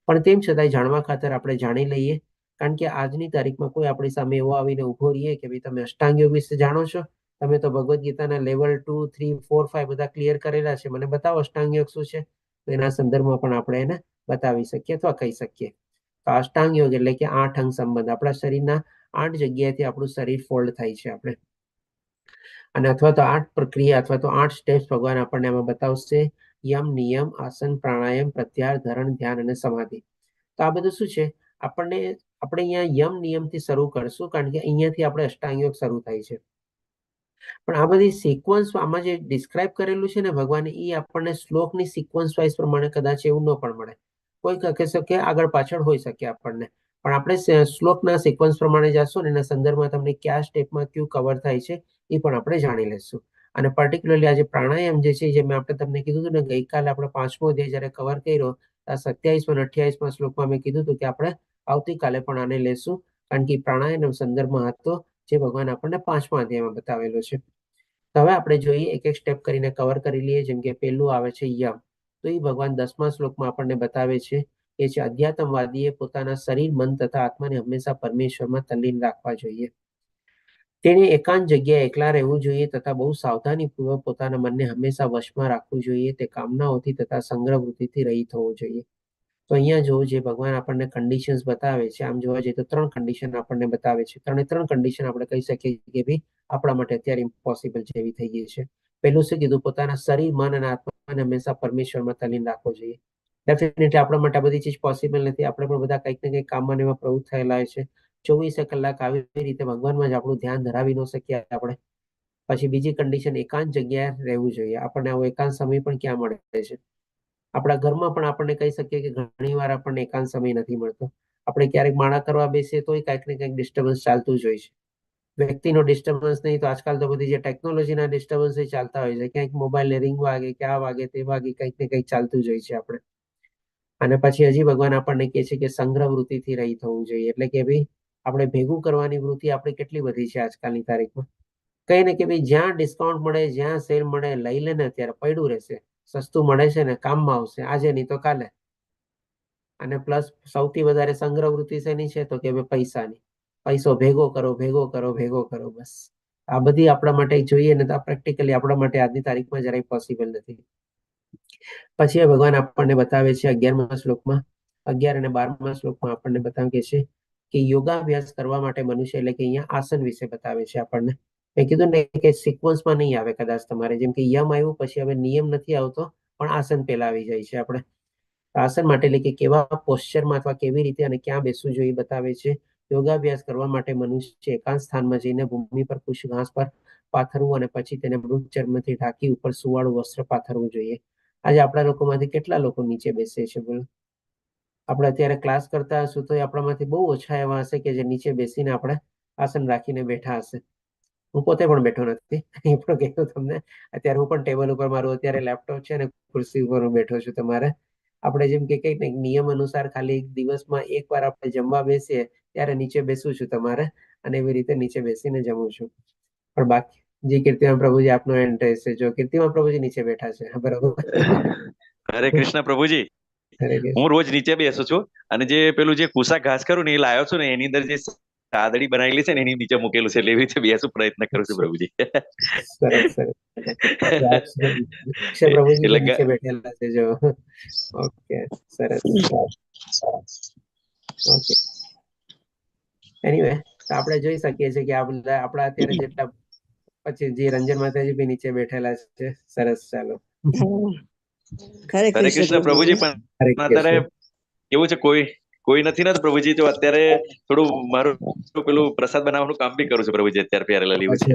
પણ તેમ છતાંય જાણવા ખાતર આપણે જાણી લઈએ, કારણ કે આજની તારીખમાં કોઈ આપણી સામે એવો આવીને ઉભો રહીએ કે ભાઈ તમે અષ્ટાંગ યોગ વિશે જાણો છો, તમે તો ભગવદ્ ગીતાના લેવલ 2, 3, 4, 5 બધા ક્લિયર કરેલા છે, મને બતાવો અષ્ટાંગ યોગ શું છે. તો એના સંદર્ભમાં પણ આપણે એને બતાવી શકીએ અથવા કહી શકીએ. તો અષ્ટાંગ યોગ એટલે કે 8 અંગ સંબંધ, આપણા શરીરના 8 જગ્યાએથી આપણું શરીર ફોલ્ડ થાય છે આપણે, અને અથવા તો 8 પ્રક્રિયા અથવા તો 8 સ્ટેપ્સ ભગવાન આપણને એમાં બતાવશે. યમ, નિયમ, આસન, પ્રાણાયામ, પ્રત્યાહાર, ધરણ, ધ્યાન અને સમાધિ. તો આ બધું શું છે, આપણે અહીંયા યમ નિયમથી શરૂ કરશું, કારણ કે અહીંયાથી આપણે અષ્ટાંગ યોગ શરૂ થાય છે. પણ આ બધી સિક્વન્સ આમાં જે ડિસ્ક્રાઇબ કરેલું છે ને ભગવાને, એ આપણને શ્લોકની સિક્વન્સ વાઇઝ પ્રમાણે કદાચ એવું ન પણ મળે. કોઈ કહી શકે આગળ પાછળ હોઈ શકે આપણને, પણ આપણે શ્લોકના સિક્વન્સ પ્રમાણે જશું ને એના સંદર્ભમાં તમને કયા સ્ટેપમાં કયું કવર થાય છે એ પણ આપણે જાણી લેશું. અને પર્ટિક્યુલરલી આજે પ્રાણાયામ જે છે, જે મેં આપણે તમને કીધું હતું ને, ગઈકાલે આપણે 5મો અધ્યાય જ્યારે કવર કર્યો, 27 અને 28મા શ્લોકમાં મેં કીધું હતું કે આપણે આવતીકાલે પણ આને લેશું, કારણ કે પ્રાણાયામ સંદર્ભમાં હતો જે ભગવાન આપણને 5મા અધ્યાયમાં બતાવેલો છે. તો હવે આપણે જોઈએ, એક એક સ્ટેપ કરીને કવર કરી લઈએ. જેમ કે પહેલું આવે છે યમ, તો એ ભગવાન 10મા શ્લોકમાં આપણને બતાવે છે કે છે અધ્યાત્મવાદીએ પોતાના શરીર, મન તથા આત્માને હંમેશા પરમેશ્વરમાં તલ્લીન રાખવા જોઈએ. તેણે એકાંત જગ્યાએ એકલા રહેવું જોઈએ તથા બહુ સાવધાનીપૂર્વક પોતાના મનને હંમેશા વશમાં રાખવું જોઈએ. તે કામનાઓથી તથા સંગ્રહ વૃત્તિથી રહિત હોવું જોઈએ. તો અહીંયા જો જે ભગવાન આપણને કન્ડિશન્સ બતાવે છે, આમ જોવા જઈએ તો 3 કન્ડિશન આપણને બતાવે છે. 3 કન્ડિશન આપણે કહી શકીએ કે ભાઈ આપણા માટે અત્યારે ઇમ્પોસિબલ જેવી થઈ ગઈ છે. પહેલું શું કીધું, પોતાના શરીર, મન અને આત્માને હંમેશા પરમેશ્વરમાં તલ્લીન રાખવો જોઈએ. ડેફિનેટલી આપણા માટે આ બધી ચીજ પોસિબલ નથી. આપણે પણ બધા કંઈક ને કંઈક કામમાં એમાં પ્રવૃત્ત થયેલા છે. 24 કલાક આવી રીતે ભગવાનમાં જ આપણું ધ્યાન ધરાવી ન શકીએ આપણે. પછી બીજી કન્ડિશન, એકાંત જગ્યાએ રહેવું જોઈએ. આપણને આવો એકાંત સમય પણ ક્યાં મળે છે? આપણા ઘરમાં પણ આપણને કહી શકીએ કે ઘણી વાર આપણને એકાંત સમય નથી મળતો. આપણે ક્યારેક માળા કરવા બેસીએ તોય કંઈક ને કંઈક ડિસ્ટર્બન્સ ચાલતું જ હોય છે. વ્યક્તિનો ડિસ્ટર્બન્સ નહીં તો આજકાલ તો બધી જે ટેકનોલોજીના ડિસ્ટર્બન્સ ચાલતા હોય છે. ક્યાંક મોબાઈલને રિંગ વાગે, કે આ વાગે, તે વાગે, કંઈક ને કંઈક ચાલતું જ હોય છે આપણે. અને પછી હજી ભગવાન આપણને કહે છે કે સંગ્રહ વૃત્તિથી રહિત થવું જોઈએ. એટલે કે ભાઈ આપણે ભેગું કરવાની વૃત્તિ આપણી કેટલી બધી છે આજકાલની તારીખમાં. કઈ ને કે ભાઈ જ્યાં ડિસ્કાઉન્ટ મળે, જ્યાં સેલ મળે, લઈ લે ને, અત્યારે પડ્યું રહેશે. સસ્તું મળે છે ને કામમાં આવશે, આજે નહીં તો કાલે. અને પ્લસ સૌથી વધારે સંગ્રહ વૃત્તિ શેની છે? તો કે ભાઈ પૈસાની. પૈસો ભેગો કરો, ભેગો કરો, ભેગો કરો, બસ. આ બધી આપણા માટે જોઈએ ને તો પ્રેક્ટિકલી આપણા માટે આજની તારીખમાં જરાય પોસિબલ નથી. પછી ભગવાન આપણને બતાવે છે 11મા શ્લોકમાં, 11 અને 12મા શ્લોકમાં આપણને બતાવે છે કે યોગાભ્યાસ કરવા માટે મનુષ્ય, એટલે કે અહીંયા આસન વિશે બતાવે છે આપણને. મેં કીધું ને કે સિક્વન્સમાં નહીં આવે કદાચ તમારે, જેમ કે યમ આવ્યું પછી હવે નિયમ નથી આવતો, પણ આસન પહેલા આવી જાય છે આપણે. આસન માટે એટલે કે કેવા પોસ્ચરમાં અથવા કેવી રીતે અને ક્યાં બેસવું જોઈએ બતાવે છે. યોગાભ્યાસ કરવા માટે મનુષ્ય એકાંત સ્થાનમાં જઈને ભૂમિ પર કુશ ઘાસ પર પાથરવું અને પછી તેને મૃત ચર્મથી ઢાંકી ઉપર સુવાળું વસ્ત્ર પાથરવું જોઈએ. આજે આપણા લોકોમાંથી કેટલા લોકો નીચે બેસે છે બોલો? આપણે અત્યારે ક્લાસ કરતા હશું તો આપણામાંથી બહુ ઓછા એવા હશે કે જે નીચે બેસીને આપણે આસન રાખીને બેઠા હશે. હું પોતે પણ બેઠો નથી, એ પણ કહેતો તમને. અત્યારે હું પણ ટેબલ ઉપર, મારું અત્યારે લેપટોપ છે અને ખુરશી ઉપર હું બેઠો છું. તમારે આપણે જેમ કે કંઈક નિયમ અનુસાર ખાલી દિવસમાં એકવાર આપણે જમવા બેસીએ ત્યારે નીચે બેસું છું તમારે, અને એવી રીતે નીચે બેસીને જમું છું. પણ બાકી જી કીર્તિમાં પ્રભુજી આપનો ઇન્ટરેસ્ટ છે. જો કીર્તિમાં પ્રભુજી નીચે બેઠા છે, બરોબર. હરે કૃષ્ણ પ્રભુજી. હરે કૃષ્ણ. હું રોજ નીચે બેસું છું, અને જે પેલું જે કુસા ઘાસ કરું ને એ લાવ્યો છું ને, એની અંદર જે સાદડી બનાવેલી છે ને એની નીચે મૂકેલું છે, એટલે એવી રીતે બેસું પ્રયત્ન કરું છું પ્રભુજી. સરસ સરસ. અક્ષય પ્રભુજી એટલે નીચે બેઠેલા છે જો. ઓકે, સરસ. ઓકે, એનીવે આપણે જોઈ શકીએ છીએ કે આપણા અત્યારે જેટલા, પછી જે રંજન માતાજી બી નીચે બેઠેલા છે. સરસ, ચાલો. હરે હરે કૃષ્ણ પ્રભુજી. પણ હરે અત્યારે કૃષ્ણ. કેવું છે, કોઈ નથી ને તો પ્રભુજી, તો અત્યારે થોડું મારું પેલું પ્રસાદ બનાવવાનું કામ બી કરું છું પ્રભુજી, અત્યારે પ્યારેલા લીવું છે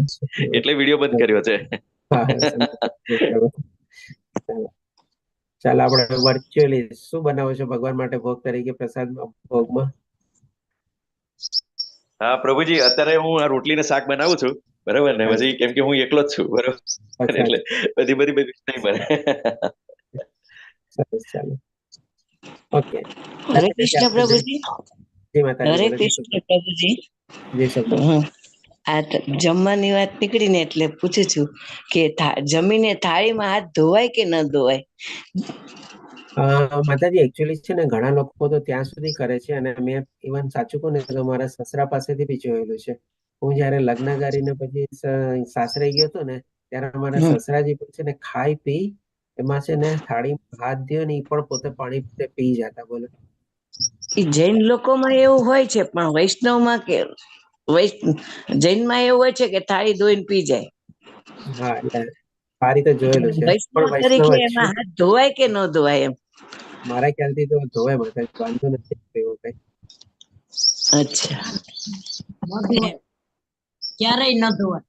એટલે વિડીયો બંધ કર્યો છે. હા, ચાલો ચાલો આપણે વર્ચ્યુઅલી શું બનાવો છો ભગવાન માટે ભોગ તરીકે પ્રસાદ ભોગમાં? હા પ્રભુજી, અત્યારે હું આ રોટલી ને શાક બનાવું છું, બરાબર ને? પછી કેમ કે હું એકલો જ છું, બરાબર, એટલે બધી નહીં બને. સરસ, ચાલો, ઓકે. હરે કૃષ્ણ પ્રભુજી. જય માતાજી. હરે બોલો, કૃષ્ણ પ્રભુજી. જય સદગુરુ. આ જમવાની વાત નીકળી ને એટલે પૂછું છું કે જમીને થાળીમાં હાથ ધોવાય કે ન ધોવાય? માતાજી એકચ્યુઅલી છે ને ઘણા લોકો તો ત્યાં સુધી કરે છે, અને મેં ઇવન સાચું કહું ને તો મારા સસરા પાસેથી બી જોયેલું છે. હું જયારે લગ્ન કરીને પછી સાસરે ગયો હતો ને, ત્યારે અમારા સસરાજી પણ છે ને ખાઈ પી એમાં છે ને થાળીમાં હાથ ધ્યો ને એ પણ પોતે પાણી પોતે પી જતા. બોલો, એ જૈન લોકોમાં એવું હોય છે, પણ વૈષ્ણવમાં કે જૈનમાં એવું હોય છે કે થાળી ધોઈને પી જાય. હા, એટલે આ રીતે જોયેલું છે. પણ વૈષ્ણવ વૈષ્ણવ તરીકે જ એમાં છું. હાથ ધોવાય કે ન ધોવાય એમ? મારા ખ્યાલથી તો ધોવાય માતાજી, વાંધો નથી એવું કઈ. અચ્છા, ક્યારેય ન ધોવાય.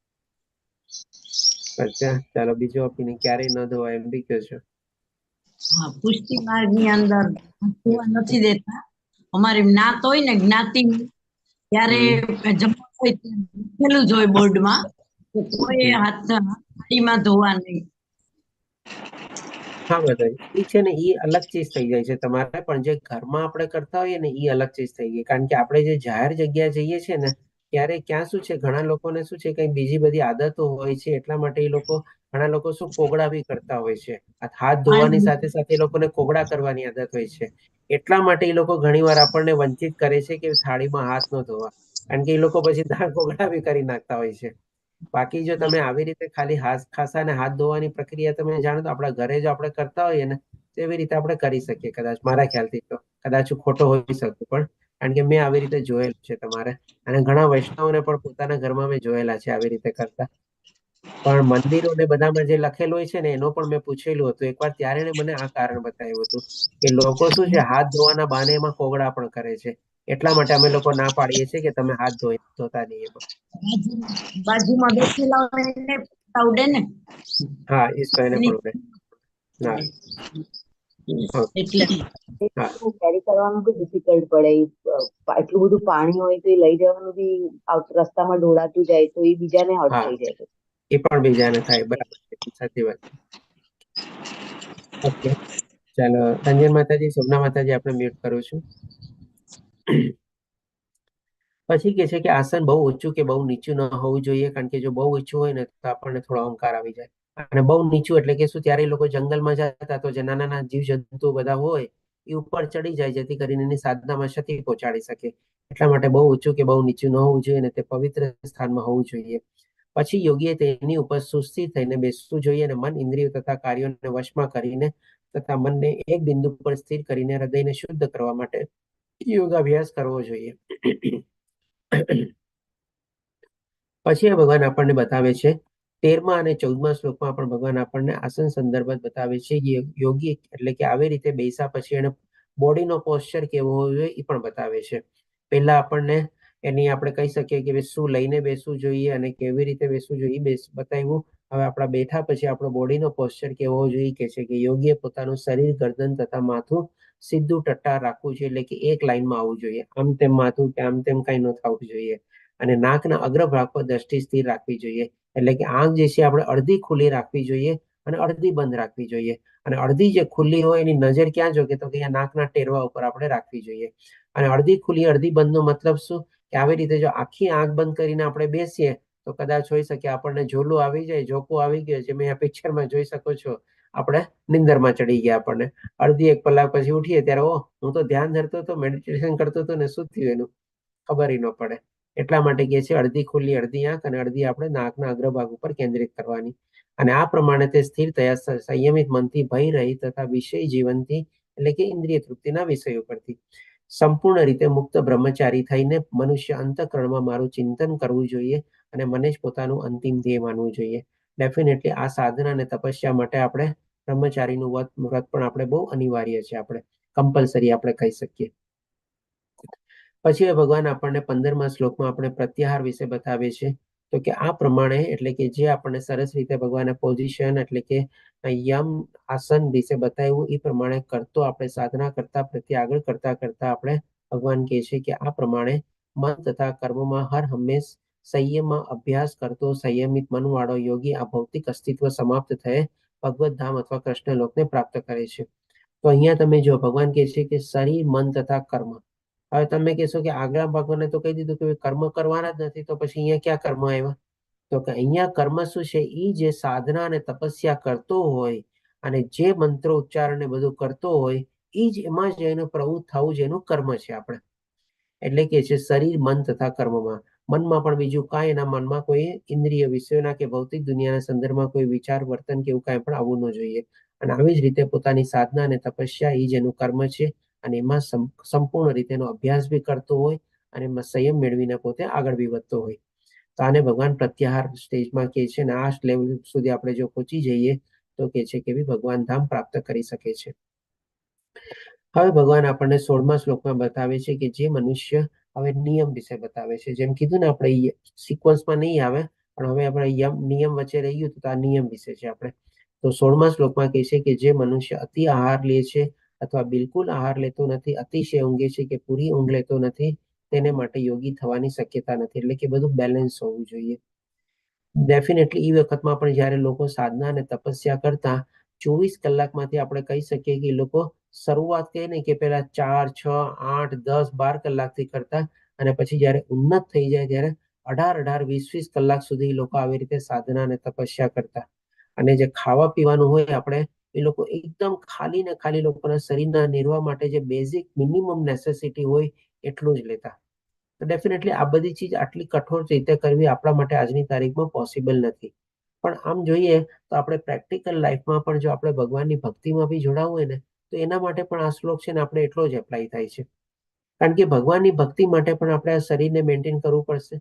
અચ્છા, ચાલો બીજો ઓપિનિયન, ક્યારેય ન ધોવાય એમ બી કહો છો. હા, પુષ્ટિ માર્ગ ની અંદર ધોવા નથી દેતા. અમારી જ્ઞાત હોય ને, જ્ઞાતિ ત્યારે જમવા હોય લખેલું જ હોય બોર્ડમાં, કોઈ હાથ થાળીમાં ધોવા નહીં. હા માતાજી, એ છે ને એ અલગ ચીજ થઈ જાય છે તમારે, પણ જે ઘરમાં આપણે કરતા હોઈએ ને એ અલગ ચીજ થઈ ગઈ. કારણ કે આપણે જે જાહેર જગ્યા જઈએ છીએ ને, ત્યારે ક્યાં શું છે, ઘણા લોકોને શું છે કઈ બીજી બધી આદતો હોય છે, એટલા માટે એ લોકો, ઘણા લોકો શું કોગળા બી કરતા હોય છે. હાથ ધોવાની સાથે સાથે એ લોકોને કોગળા કરવાની આદત હોય છે. એટલા માટે એ લોકો ઘણી વાર આપણને વંચિત કરે છે કે થાળીમાં હાથ ન ધોવા, કારણ કે એ લોકો પછી દાળ કોગળા બી કરી નાખતા હોય છે. બાકી જો તમે આવી રીતે ખાલી ખાસા ને હાથ ધોવાની પ્રક્રિયા તમે જાણો તો આપણા ઘરે જો આપણે કરતા હોઈએ ને, તો એવી રીતે આપણે કરી શકીએ કદાચ, મારા ખ્યાલથી તો. કદાચ હું ખોટો હોઈ શકું, પણ કારણ કે મેં આવી રીતે જોયેલું છે તમારે, અને ઘણા વૈષ્ણવને પણ પોતાના ઘરમાં મેં જોયેલા છે આવી રીતે કરતા. પણ મંદિરો ને બધામાં જે લખેલું હોય છે ને એનો પણ મેં પૂછેલું હતું એકવાર, ત્યારે એને મને આ કારણ બતાવ્યું હતું કે લોકો શું છે હાથ ધોવાના બહાને એમાં કોગળા પણ કરે છે. એટલા માટે અમે લોકો ના પાડીએ છીએ કે તમે હાથ ધોતા નહીં એમાં. બાજુમાં બેઠેલા હોય એને આવડે ને. હા, એ તો એને પણ ઉડે. હા, એટલે હા, કેરી કરવાનું બી ડિફિકલ્ટ પડે. એટલું બધું પાણી હોય તો એ લઈ જવાનું બી રસ્તામાં ઢોળાતું જાય તો એ બીજાને હર્ટ હા, થઈ જાય. એ પણ બીજાને થાય. બરાબર છે, સાચી વાત. ઓકે, ચાલો. રંજન માતાજી, શોભના માતાજી, આપણે મ્યુટ કરું છું. પછી કે છે કે આસન બહુ ઊંચું કે બહુ નીચું ન હોવું જોઈએ, કારણ કે જો બહુ ઊંચું હોય ને તો આપણને થોડો અહંકાર આવી જાય. અને બહુ નીચું એટલે કે શું, ત્યારે લોકો જંગલમાં જતા તો જે નાના નાના જીવજંતુ બધા હોય એ ઉપર ચડી જાય, જેથી કરીને એની સાધનામાં ક્ષતિ પહોંચાડી શકે. એટલા માટે બહુ ઊંચું કે બહુ નીચું ન હોવું જોઈએ, અને તે પવિત્ર સ્થાનમાં હોવું જોઈએ. પછી યોગીએ તેની ઉપર સુસ્થિર થઈને બેસવું જોઈએ, અને મન, ઇન્દ્રિયો તથા કાર્યોને વશમાં કરીને તથા મનને એક બિંદુ પર સ્થિર કરીને હૃદયને શુદ્ધ કરવા માટે યોગાભ્યાસ કરવો જોઈએ. પછી આ ભગવાન આપણને બતાવે છે 13મા અને 14મા શ્લોકમાં પણ ભગવાન આપણને આસન સંદર્ભ બતાવે છે. યોગી એટલે કે આવી રીતે બેસા પછી એને બોડીનો પોસ્ચર કેવો હોવો જોઈએ એ પણ બતાવે છે. પહેલા આપણને એની આપણે કહી શકીએ કે શું લઈને બેસવું જોઈએ અને કેવી રીતે બેસવું જોઈએ બતાવ્યું. હવે આપણા બેઠા પછી આપણો બોડીનો પોસ્ચર કેવો હોવો જોઈએ કે છે કે યોગીએ પોતાનું શરીર, ગરદન તથા માથું સીધું ટટ્ટાર રાખવું જોઈએ, એટલે કે એક લાઈનમાં આવવું જોઈએ. આમ તેમ માથું કે આમ તેમ કઈ ન થવું જોઈએ. અને નાકના અગ્રભાગ પર દ્રષ્ટિ સ્થિર રાખવી જોઈએ, એટલે કે આંખ જે છે આપણે અડધી ખુલ્લી રાખવી જોઈએ અને અડધી બંધ રાખવી જોઈએ. અને અડધી જે ખુલ્લી હોય એની નજર ક્યાં જોગે તો કે નાકના ટેરવા ઉપર આપણે રાખવી જોઈએ. અને અડધી ખુલ્લી અડધી બંધ નો મતલબ શું, કે આવી રીતે જો આખી આંખ બંધ કરીને આપણે બેસીએ તો કદાચ હોઈ શકે આપણને ઝોલું આવી જાય, ઝોકું આવી ગયો, જે મેં આ પિક્ચરમાં જોઈ શકો છો. આપણે નિંદરમાં ચડી ગયા, આપણને અડધી 1 કલાક પછી ઉઠીએ ત્યારે હું તો ધ્યાન ધરતો હતો, મેડિટેશન કરતો હતો ને શું થયું એનું ખબર ન પડે. એટલા માટે કહે છે અડધી ખુલ્લી અડધી આંખ અને અડધી આપણે નાકના અગ્રભાગ ઉપર કેન્દ્રિત કરવાની. અને આ પ્રમાણે તે સ્થિર થયા સંયમિત મનથી ભય રહી તથા વિષય જીવનથી એટલે કે ઇન્દ્રિય તૃપ્તિના વિષયો પરથી સંપૂર્ણ રીતે મુક્ત બ્રહ્મચારી થઈને મનુષ્ય અંતઃકરણમાં મારું ચિંતન કરવું જોઈએ અને મને જ પોતાનું અંતિમ ધ્યેય માનવું જોઈએ. ડેફિનેટલી આ સાધના અને તપસ્યા માટે આપણે બ્રહ્મચારીનું વ્રત પણ આપણે બહુ અનિવાર્ય છે, આપણે કમ્પલસરી આપણે કહી શકીએ. પછી હવે ભગવાન આપણને 15મા શ્લોકમાં આપણે પ્રત્યાહાર વિશે બતાવે છે. તો કે આ પ્રમાણે એટલે કે જે આપણને સરસ રીતે ભગવાને પોઝિશન એટલે કે યમ આસન વિશે બતાવ્યું એ પ્રમાણે કરતો આપણે સાધના કરતા પ્રત્યે આગળ કરતા કરતા આપણે ભગવાન કહે છે કે આ પ્રમાણે મન તથા કર્મમાં હર હંમેશ સંયમમાં અભ્યાસ કરતો સંયમિત મનવાળો યોગી આ ભૌતિક અસ્તિત્વ સમાપ્ત થયે ભગવત ધામ અથવા કૃષ્ણ લોકને પ્રાપ્ત કરે છે. તો અહીંયા તમે જો ભગવાન કહે છે કે શરીર, મન તથા કર્મ. હવે તમે કહેશો કે આગલા ભગવાને તો કહી દીધું કે કર્મ કરવાના જ નથી, તો પછી અહીંયા ક્યાં કર્મ આવ્યા? તો કે અહીંયા કર્મ શું છે? એ જે સાધના અને તપસ્યા કરતો હોય અને જે મંત્રો ઉચ્ચારણ ને બધું કરતો હોય એ જ એમાં જ એનું પ્રવૃત્ત થવું જેનું કર્મ છે આપણે. એટલે કે છે શરીર, મન તથા કર્મમાં. મનમાં પણ બીજું કાંઈ એના મનમાં કોઈ ઇન્દ્રિય વિષયોના કે ભૌતિક દુનિયાના સંદર્ભમાં કોઈ વિચાર, વર્તન કે એવું કાંઈ પણ આવવું ન જોઈએ. અને આવી જ રીતે પોતાની સાધના અને તપસ્યા એ જ એનું કર્મ છે અને એમાં સંપૂર્ણ રીતે એનો અભ્યાસ બી કરતો હોય અને એમાં સંયમ મેળવીને પોતે આગળ બી વધતો હોય. તો આને ભગવાન પ્રત્યાહાર સ્ટેજમાં કહે છે. અને આ લેવલ સુધી આપણે જો પહોંચી જઈએ તો કહે છે કે ભગવાન ધામ પ્રાપ્ત કરી શકે છે. હવે ભગવાન આપણને 16મા શ્લોકમાં બતાવે છે કે જે મનુષ્ય હવે નિયમ વિશે બતાવે છે. જેમ કીધું ને આપણે સિક્વન્સમાં નહીં આવે, પણ હવે આપણે નિયમ વચ્ચે રહ્યું તો આ નિયમ વિશે છે આપણે. તો 16મા શ્લોકમાં કહે છે કે જે મનુષ્ય અતિ આહાર લે છે અથવા બિલકુલ આહાર લેતો નથી, અતિશય ઊંઘે છે કે પૂરી ઊંઘ લેતો નથી, તેને માટે યોગી થવાની શક્યતા નથી. એટલે કે બધું બેલેન્સ હોવું જોઈએ. ડેફિનેટલી એ વખતમાં પણ જ્યારે લોકો સાધના અને તપસ્યા કરતા 24 કલાકમાંથી આપણે કહી શકીએ કે એ લોકો શરૂઆત કહે ને કે પેલા 4, 6, 8, 10, 12 કલાકથી કરતા અને પછી જ્યારે ઉન્નત થઈ જાય ત્યારે 18, 20 કલાક સુધી લોકો આવી રીતે સાધના અને તપસ્યા કરતા. અને જે ખાવા પીવાનું હોય આપણે એ લોકો એકદમ ખાલી ને ખાલી લોકોના શરીરના નિર્વાહ માટે જે બેઝિક મિનિમમ નેસેસિટી હોય એટલું જ લેતા. તો ડેફિનેટલી આ બધી ચીજ આટલી કઠોર રીતે કરવી આપણા માટે આજની તારીખમાં પોસિબલ નથી. પણ આમ જોઈએ તો આપણે પ્રેક્ટિકલ લાઈફમાં પણ જો આપણે ભગવાનની ભક્તિમાં બી જોડાવું હોય ને તો એના માટે પણ આ શ્લોક છે ને આપણે એટલો જ એપ્લાય થાય છે. કારણ કે ભગવાનની ભક્તિ માટે પણ આપણે આ શરીરને મેન્ટેન કરવું પડશે.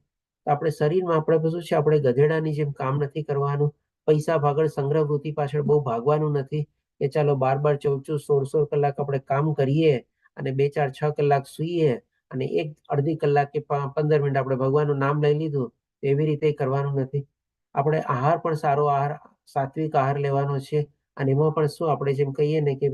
તો આપણે શરીરમાં આપણે બધું છે, આપણે ગધેડાની જેમ કામ નથી કરવાનું, પૈસા ભાગળ સંગ્રહ વૃત્તિ પાછળ બહુ ભાગવાનું નથી કે ચાલો 12, 14, 16 કલાક આપણે કામ કરીએ અને 2, 4, 6 કલાક સૂઈએ અને અડધી કલાક કે 15 મિનિટ આપણે ભગવાનનું નામ લઈ લીધું. એવી રીતે કરવાનું નથી. આપણે આહાર પણ સારો આહાર, સાત્વિક આહાર લેવાનો છે. અને એમાં પણ શું આપણે જેમ કહીએ ને કે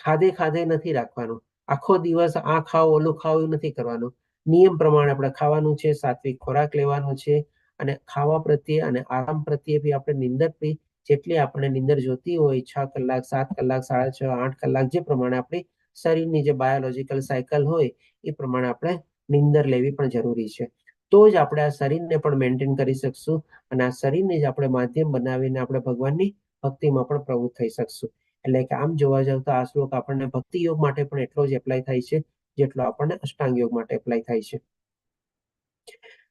ખાધે ખાધે નથી રાખવાનું. આખો દિવસ આ ખાઓ ઓલું ખાઓ એવું નથી કરવાનું. નિયમ પ્રમાણે આપણે ખાવાનું છે, સાત્વિક ખોરાક લેવાનો છે અને ખાવા પ્રત્યે અને આરામ પ્રત્યે બી આપણે નિંદર બી જેટલી આપણે નિંદર જોતી હોય 6 કલાક, 7 કલાક, 6.5, 8 કલાક જે પ્રમાણે આપણી શરીરની જે બાયોલોજીકલ સાયકલ હોય એ પ્રમાણે આપણે નિંદર લેવી પણ જરૂરી છે. તો જ આપણે આ શરીરને પણ મેન્ટેન કરી શકશું અને આ શરીરને જ આપણે માધ્યમ બનાવીને આપણે ભગવાનની ભક્તિમાં પણ પ્રવૃત્ત થઈ શકશું. એટલે કે આમ જોવા જાવ તો આ શ્લોક આપણને ભક્તિ યોગ માટે પણ એટલો જ એપ્લાય થાય છે જેટલો આપણને અષ્ટાંગ યોગ માટે એપ્લાય થાય છે.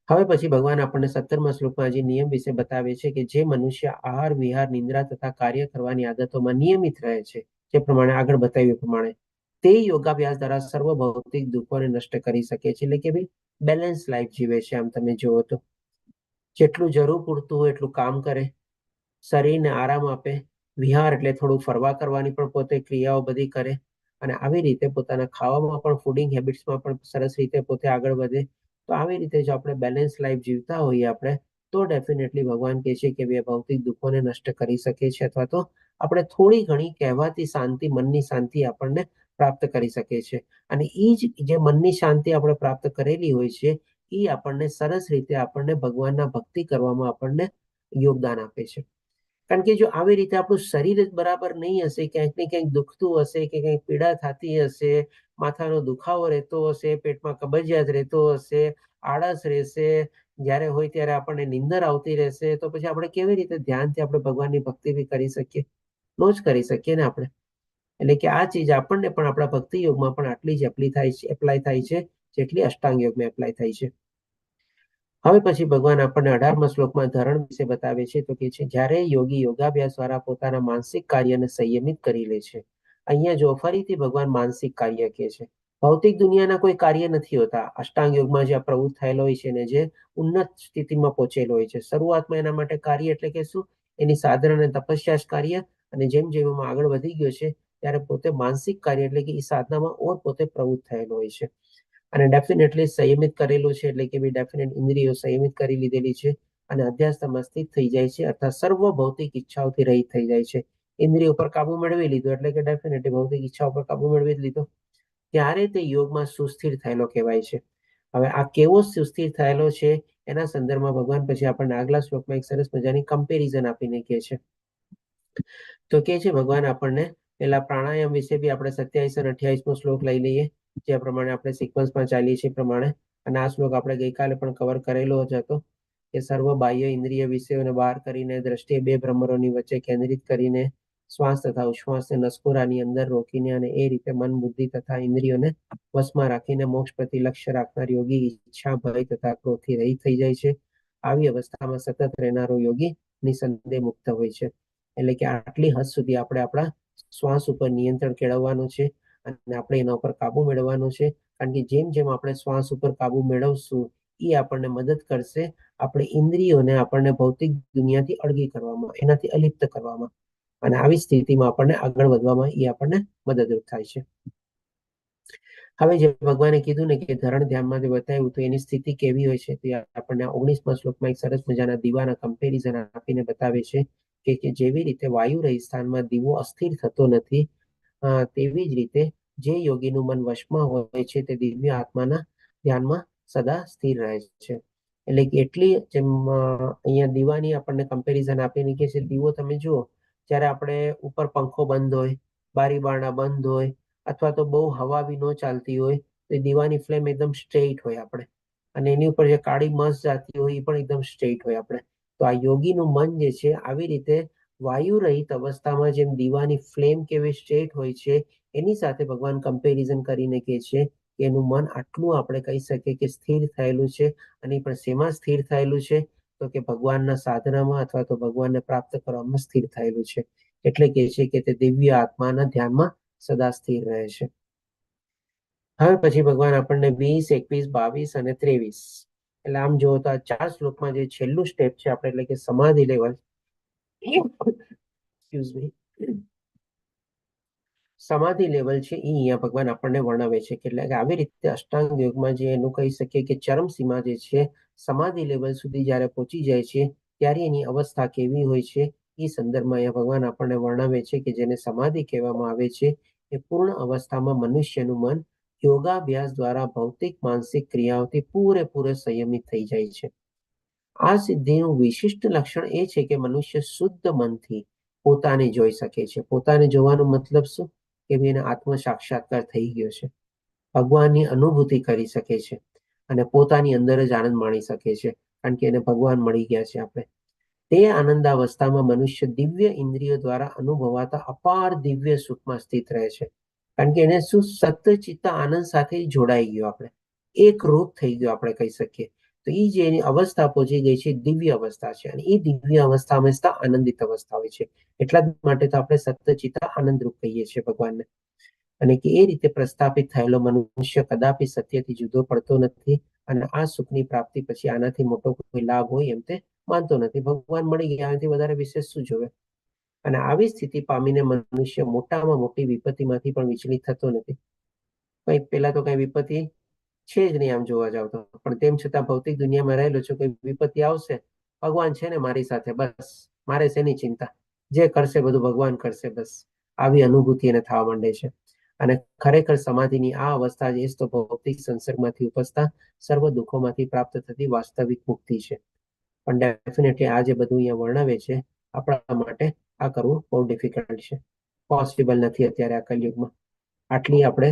હવે પછી ભગવાન આપણને 17મા શ્લોકમાં જે નિયમ વિશે બતાવે છે કે જે મનુષ્ય આહાર, વિહાર, નિંદ્રા તથા કાર્ય કરવાની આદતોમાં નિયમિત રહે છે, જે પ્રમાણે આગળ બતાવ્યું પ્રમાણે, તે યોગાભ્યાસ દ્વારા સર્વ ભૌતિક દુઃખોને નષ્ટ કરી શકે છે. એટલે કે ભાઈ બેલેન્સ લાઈફ જીવે છે. આમ તમે જુઓ તો જેટલું જરૂર પૂરતું હોય એટલું કામ કરે, શરીરને આરામ આપે, વિહાર એટલે થોડું ફરવા કરવાની પણ પોતે ક્રિયાઓ બધી કરે અને આવી રીતે પોતાના ખાવામાં પણ, ફૂડિંગ હેબિટ્સમાં પણ સરસ રીતે પોતે આગળ વધે. તો આવી રીતે જો આપણે બેલેન્સ લાઈફ જીવતા હોઈએ આપણે તો ડેફિનેટલી ભગવાન કહે છે કે ભૌતિક દુઃખોને નષ્ટ કરી શકે છે અથવા તો આપણે થોડી ઘણી કહેવાતી શાંતિ, મનની શાંતિ આપણને પ્રાપ્ત કરી શકે છે. અને એ જ જે મનની શાંતિ આપણે પ્રાપ્ત કરેલી હોય છે એ આપણને સરસ રીતે આપણને ભગવાનના ભક્તિ કરવામાં આપણને યોગદાન આપે છે. કારણ કે જો આવી રીતે આપણું શરીર જ બરાબર નહીં હશે, ક્યાંક ને ક્યાંક દુખતું હશે કે કંઈક પીડા થતી હશે, માથાનો દુખાવો રહેતો હશે, પેટમાં કબજિયાત રહેતો હશે, આળસ રહેશે, જ્યારે હોય ત્યારે આપણને નીંદર આવતી રહેશે, તો પછી આપણે કેવી રીતે ધ્યાનથી આપણે ભગવાનની ભક્તિ બી કરી શકીએ? નો જ કરી શકીએ ને આપણે. એટલે કે આ ચીજ આપણને પણ આપણા ભક્તિ યોગમાં પણ આટલી જ એપ્લાય થાય છે જેટલી અષ્ટાંગ યોગમાં એપ્લાય થાય છે. હવે પછી ભગવાન આપણને 18મા શ્લોકમાં ધરણ વિશે બતાવે છે. તો કે છે જ્યારે યોગી યોગાભ્યાસ દ્વારા પોતાના માનસિક કાર્યને સંયમિત કરી લે છે. અહીંયા જો ફરીથી ભગવાન માનસિક કાર્ય કહે છે. ભૌતિક દુનિયાના કોઈ કાર્ય નથી હોતા. અષ્ટાંગ યોગમાં જે પ્રવૃત્ત થયેલો હોય છે ને જે ઉન્નત સ્થિતિમાં પહોંચેલો હોય છે, શરૂઆતમાં એના માટે કાર્ય એટલે કે શું? એની સાધના અને તપસ્યા જ કાર્ય. અને જેમ જેમ એમાં આગળ વધી ગયો છે ત્યારે પોતે માનસિક કાર્ય એટલે કે એ સાધનામાં ઓર પોતે પ્રવૃત્ત થયેલો હોય છે. અને ડેફિનેટલી સંયમિત કરેલું છે, એટલે કે ડેફિનેટ ઇન્દ્રિયો સંયમિત કરી લીધેલી છે અને અધ્યાસમાં સ્થિત થઈ જાય છે, અર્થાત સર્વ ભૌતિક ઈચ્છાઓથી રહિત થઈ જાય છે. ઇન્દ્રિયો પર કાબુ મેળવી લીધો એટલે કે ડેફિનેટલી ભૌતિક ઈચ્છાઓ પર કાબુ મેળવી લીધો, ત્યારે તે યોગમાં સુસ્થિર થયેલો કહેવાય છે. હવે આ કેવો સુસ્થિર થયેલો છે એના સંદર્ભમાં ભગવાન પછી આપણને આગલા શ્લોકમાં એક સરસ મજાની કમ્પેરિઝન આપીને કહે છે. તો કે છે ભગવાન આપણને પેલા પ્રાણાયામ વિશે બી આપણે 27 અને 28મો શ્લોક લઈ લઈએ, જે પ્રમાણે આપણે સિક્વન્સમાં ચાલીએ છીએ પ્રમાણે. અને આ શ્લોક આપણે ગઈકાલે પણ કવર કરેલો જ હતો કે સર્વ બાહ્ય ઇન્દ્રિય વિષયોને બહાર કરીને દ્રષ્ટિએ બે ભ્રમરોની વચ્ચે કેન્દ્રિત કરીને શ્વાસ તથા ઉશ્વાસને નસકોરાની અંદર રોકીને અને એ રીતે મન, બુદ્ધિ તથા ઇન્દ્રિયોને વશમાં રાખીને મોક્ષ પ્રતિ લક્ષ્ય રાખનાર યોગી ઈચ્છા, ભય તથા ક્રોધથી રહિત થઈ જાય છે. આવી અવસ્થામાં સતત રહેનારો યોગી નિસંદેહ મુક્ત હોય છે. એટલે કે આટલી હદ સુધી આપણે આપણા શ્વાસ ઉપર નિયંત્રણ કેળવવાનું છે અને આપણે એના ઉપર કાબુ મેળવવાનો છે. કારણ કે જેમ જેમ આપણે શ્વાસ ઉપર કાબુ મેળવશું એ આપણને મદદ કરશે આપણે ઇન્દ્રિયોને આપણને ભૌતિક દુનિયાથી અળગી કરવામાં, એનાથી અલિપ્ત કરવામાં, અને આવી સ્થિતિમાં આપણને આગળ વધવામાં એ આપણને મદદરૂપ થાય છે. હવે જે ભગવાને કીધું ને કે ધરણ ધ્યાનમાં જે બતાવ્યું તો એની સ્થિતિ કેવી હોય છે તે આપણને 19મા શ્લોકમાં એક સરસ મજાના દીવાના કમ્પેરિઝન આપીને બતાવે છે કે જેવી રીતે વાયુ રહી સ્થાનમાં દીવો અસ્થિર થતો નથી, તેવી જ રીતે જે યોગીનું મન વશમાં હોય છે તે દિવ્ય આત્માના ધ્યાનમાં સદા સ્થિર રહે છે. એટલે કે એટલી જેમ અહીંયા દીવાની આપણને કમ્પેરિઝન આપીને કે છે દીવો તમે જુઓ જ્યારે આપણે ઉપર પંખો બંધ હોય, બારી બારણા બંધ હોય અથવા તો બહુ હવા બી ન ચાલતી હોય તો એ દીવાની ફ્લેમ એકદમ સ્ટ્રેટ હોય આપણે, અને એની ઉપર જે કાળી મસ જાતી હોય એ પણ એકદમ સ્ટ્રેટ હોય આપણે. તો આ યોગીનું મન જે છે આવી રીતે વાયુ રહિત અવસ્થામાં જેમ દીવાની ફ્લેમ કેવી સ્ટ્રેટ હોય છે એની સાથે ભગવાન કમ્પેરિઝન કરીને કહે છે કે એનું મન આટલું આપણે કહી શકીએ કે સ્થિર થયેલું છે. અને પણ શેમાં સ્થિર થયેલું છે તો કે ભગવાનના સાધનામાં અથવા તો ભગવાનને પ્રાપ્ત કરવામાં સ્થિર થયેલું છે. એટલે કે છે કે તે દિવ્ય આત્માના ધ્યાનમાં સદા સ્થિર રહે છે. હવે પછી ભગવાન આપણને 20, 21, 22 અને 23 એટલે આમ જુઓ તો આ 4 શ્લોકમાં જે છેલ્લું સ્ટેપ છે આપણે એટલે કે સમાધિ લેવલ, સમાધિ લેવલ છે એ અહીંયા ભગવાન આપણને વર્ણવે છે કે એટલે કે આવી રીતે અષ્ટાંગ યોગમાં જે એનું કહી શકીએ કે ચરમ સીમા જે છે સમાધિ લેવલ સુધી જ્યારે પહોંચી જાય છે ત્યારે એની અવસ્થા કેવી હોય છે એ સંદર્ભમાં અહીંયા ભગવાન આપણને વર્ણવે છે કે જેને સમાધિ કહેવામાં આવે છે એ પૂર્ણ અવસ્થામાં મનુષ્યનું મન યોગાભ્યાસ દ્વારા ભૌતિક માનસિક ક્રિયાઓથી પૂરેપૂરે સંયમિત થઈ જાય છે. આ સિદ્ધિનું વિશિષ્ટ લક્ષણ એ છે કે મનુષ્ય શુદ્ધ મનથી પોતાને જોઈ શકે છે. પોતાને જોવાનો મતલબ શું કે એને આત્મ સાક્ષાત્કાર થઈ ગયો છે, ભગવાનની અનુભૂતિ કરી શકે છે અને પોતાની અંદર જ આનંદ માણી શકે છે કારણ કે એને ભગવાન મળી ગયા છે. આપણે તે આનંદાવસ્થામાં મનુષ્ય દિવ્ય ઇન્દ્રિયો દ્વારા અનુભવાતા અપાર દિવ્ય સુખમાં સ્થિત રહે છે. કારણ કે એને શું સતચિત્ત આનંદ સાથે જોડાઈ ગયો, આપણે એક રૂપ થઈ ગયો આપણે કહી શકીએ. તો એ જે એની અવસ્થા પહોંચી ગઈ છે દિવ્ય અવસ્થા છે અને એ દિવ્ય અવસ્થા હંમેશા આનંદિત અવસ્થા હોય છે. એટલા જ માટે તો આપણે સતચિત્ત આનંદરૂપ કહીએ છીએ ભગવાનને. અને કે એ રીતે પ્રસ્થાપિત થયેલો મનુષ્ય કદાપી સત્યથી જુદો પડતો નથી અને આ સુખની પ્રાપ્તિ પછી આનાથી મોટો કોઈ લાભ હોય એમ તે માનતો નથી. ભગવાન મળી ગયા, આનાથી વધારે વિશેષ શું જોવે. અને આવી સ્થિતિ પામીને મનુષ્ય મોટામાં મોટી વિપત્તિમાંથી પણ વિચલિત થતો નથી. કઈ પેલા તો કઈ વિપત્તિ છે જ નહીં આમ જોવા જાવ તો, પણ તેમ છતાં ભૌતિક દુનિયામાં રહેલો છો કોઈ વિપત્તિ આવશે, ભગવાન છે ને મારી સાથે, બસ મારે શેની ચિંતા, જે કરશે બધું ભગવાન કરશે, બસ આવી અનુભૂતિ એને થવા માંડે છે. અને ખરેખર સમાધિની આ અવસ્થા જ તો ભૌતિક સંસર્ગમાંથી ઉપજતા સર્વ દુઃખોમાંથી પ્રાપ્ત થતી વાસ્તવિક મુક્તિ છે. પણ ડેફિનેટલી આ જે બધું અહીંયા વર્ણવે છે આપણા માટે આ કરવું બહુ ડિફિકલ્ટ છે, પોસિબલ નથી અત્યારે આ કલયુગમાં. આટલી આપણે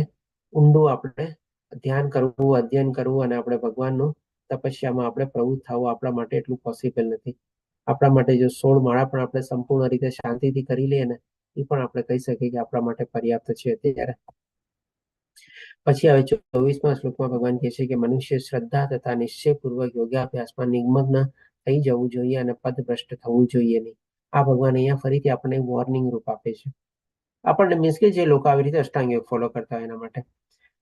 ઊંડું આપણે ધ્યાન કરવું, અધ્યયન કરવું અને આપણે ભગવાનનું તપસ્યામાં આપણે પ્રવૃત્ત થવું આપણા માટે એટલું પોસિબલ નથી. આપણા માટે જો 16 માળા પણ આપણે સંપૂર્ણ રીતે શાંતિથી કરી લઈએ ને એ પણ આપણે કહી શકીએ કે આપણા માટે પર્યાપ્ત છે અત્યારે. પછી હવે 24મા શ્લોકમાં ભગવાન કહે છે કે મનુષ્ય શ્રદ્ધા તથા નિશ્ચયપૂર્વક યોગાભ્યાસમાં નિમગ્ન થઈ જવું જોઈએ અને પદભ્રષ્ટ થવું જોઈએ નહીં. આ ભગવાન અહીંયા ફરીથી આપણને વોર્નિંગ રૂપ આપે છે આપણને, મીન્સ કે જે લોકો આવી રીતે અષ્ટાંગ યોગ ફોલો કરતા હોય એના માટે.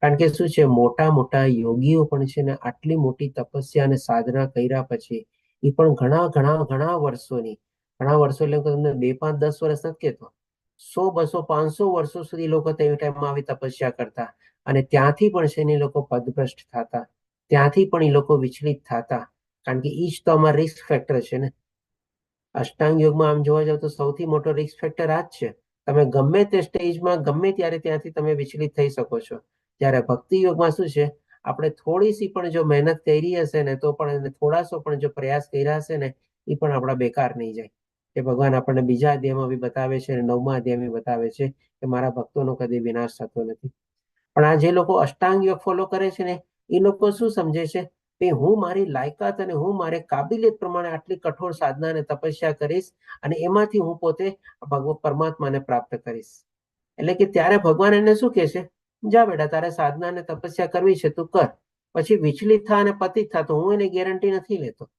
કારણ કે શું છે, મોટા મોટા યોગીઓ પણ છે ને આટલી મોટી તપસ્યા અને સાધના કર્યા પછી એ પણ ઘણા વર્ષોની, ઘણા વર્ષો એટલે તમને 2, 5, 10 વર્ષ નથી કહેતો, 100, 200, 500 વર્ષો સુધી લોકો તે ટાઈમમાં આવી તપસ્યા કરતા અને ત્યાંથી પણ છે ને એ લોકો પદભ્રષ્ટ થતા, ત્યાંથી પણ એ લોકો વિચલિત થતા, કારણ કે ઈ જ તો અમારા રિસ્ક ફેક્ટર છે ને. અષ્ટાંગ યોગમાં આમ જોવા જાવ તો સૌથી મોટો રિસ્ક ફેક્ટર આ જ છે. તમે ગમે તે સ્ટેજમાં ગમે ત્યારે ત્યાંથી તમે વિચલિત થઈ શકો છો. જ્યારે ભક્તિ યોગમાં શું છે, આપણે થોડીસી પણ જો મહેનત કરી હશે ને તો પણ થોડાસો પણ જો પ્રયાસ કર્યા હશે ને એ પણ આપણા બેકાર નહીં જાય. એ ભગવાન આપણને બીજા અધ્યાયમાં બી બતાવે છે અને 9મા અધ્યાયમાં બતાવે છે કે મારા ભક્તોનો કદી વિનાશ થતો નથી. પણ આ જે લોકો અષ્ટાંગ યોગ ફોલો કરે છે ને એ લોકો શું સમજે છે કે હું મારી લાયકાત અને હું મારે કાબિલિયત પ્રમાણે આટલી કઠોર સાધના અને તપસ્યા કરીશ અને એમાંથી હું પોતે પરમાત્માને પ્રાપ્ત કરીશ. એટલે કે ત્યારે ભગવાન એને શું કહે છે, જા બેટા તારે સાધના અને તપસ્યા કરવી છે તું કર, પછી વિચલિત થા અને પતિત થા તો હું એની ગેરંટી નથી લેતો.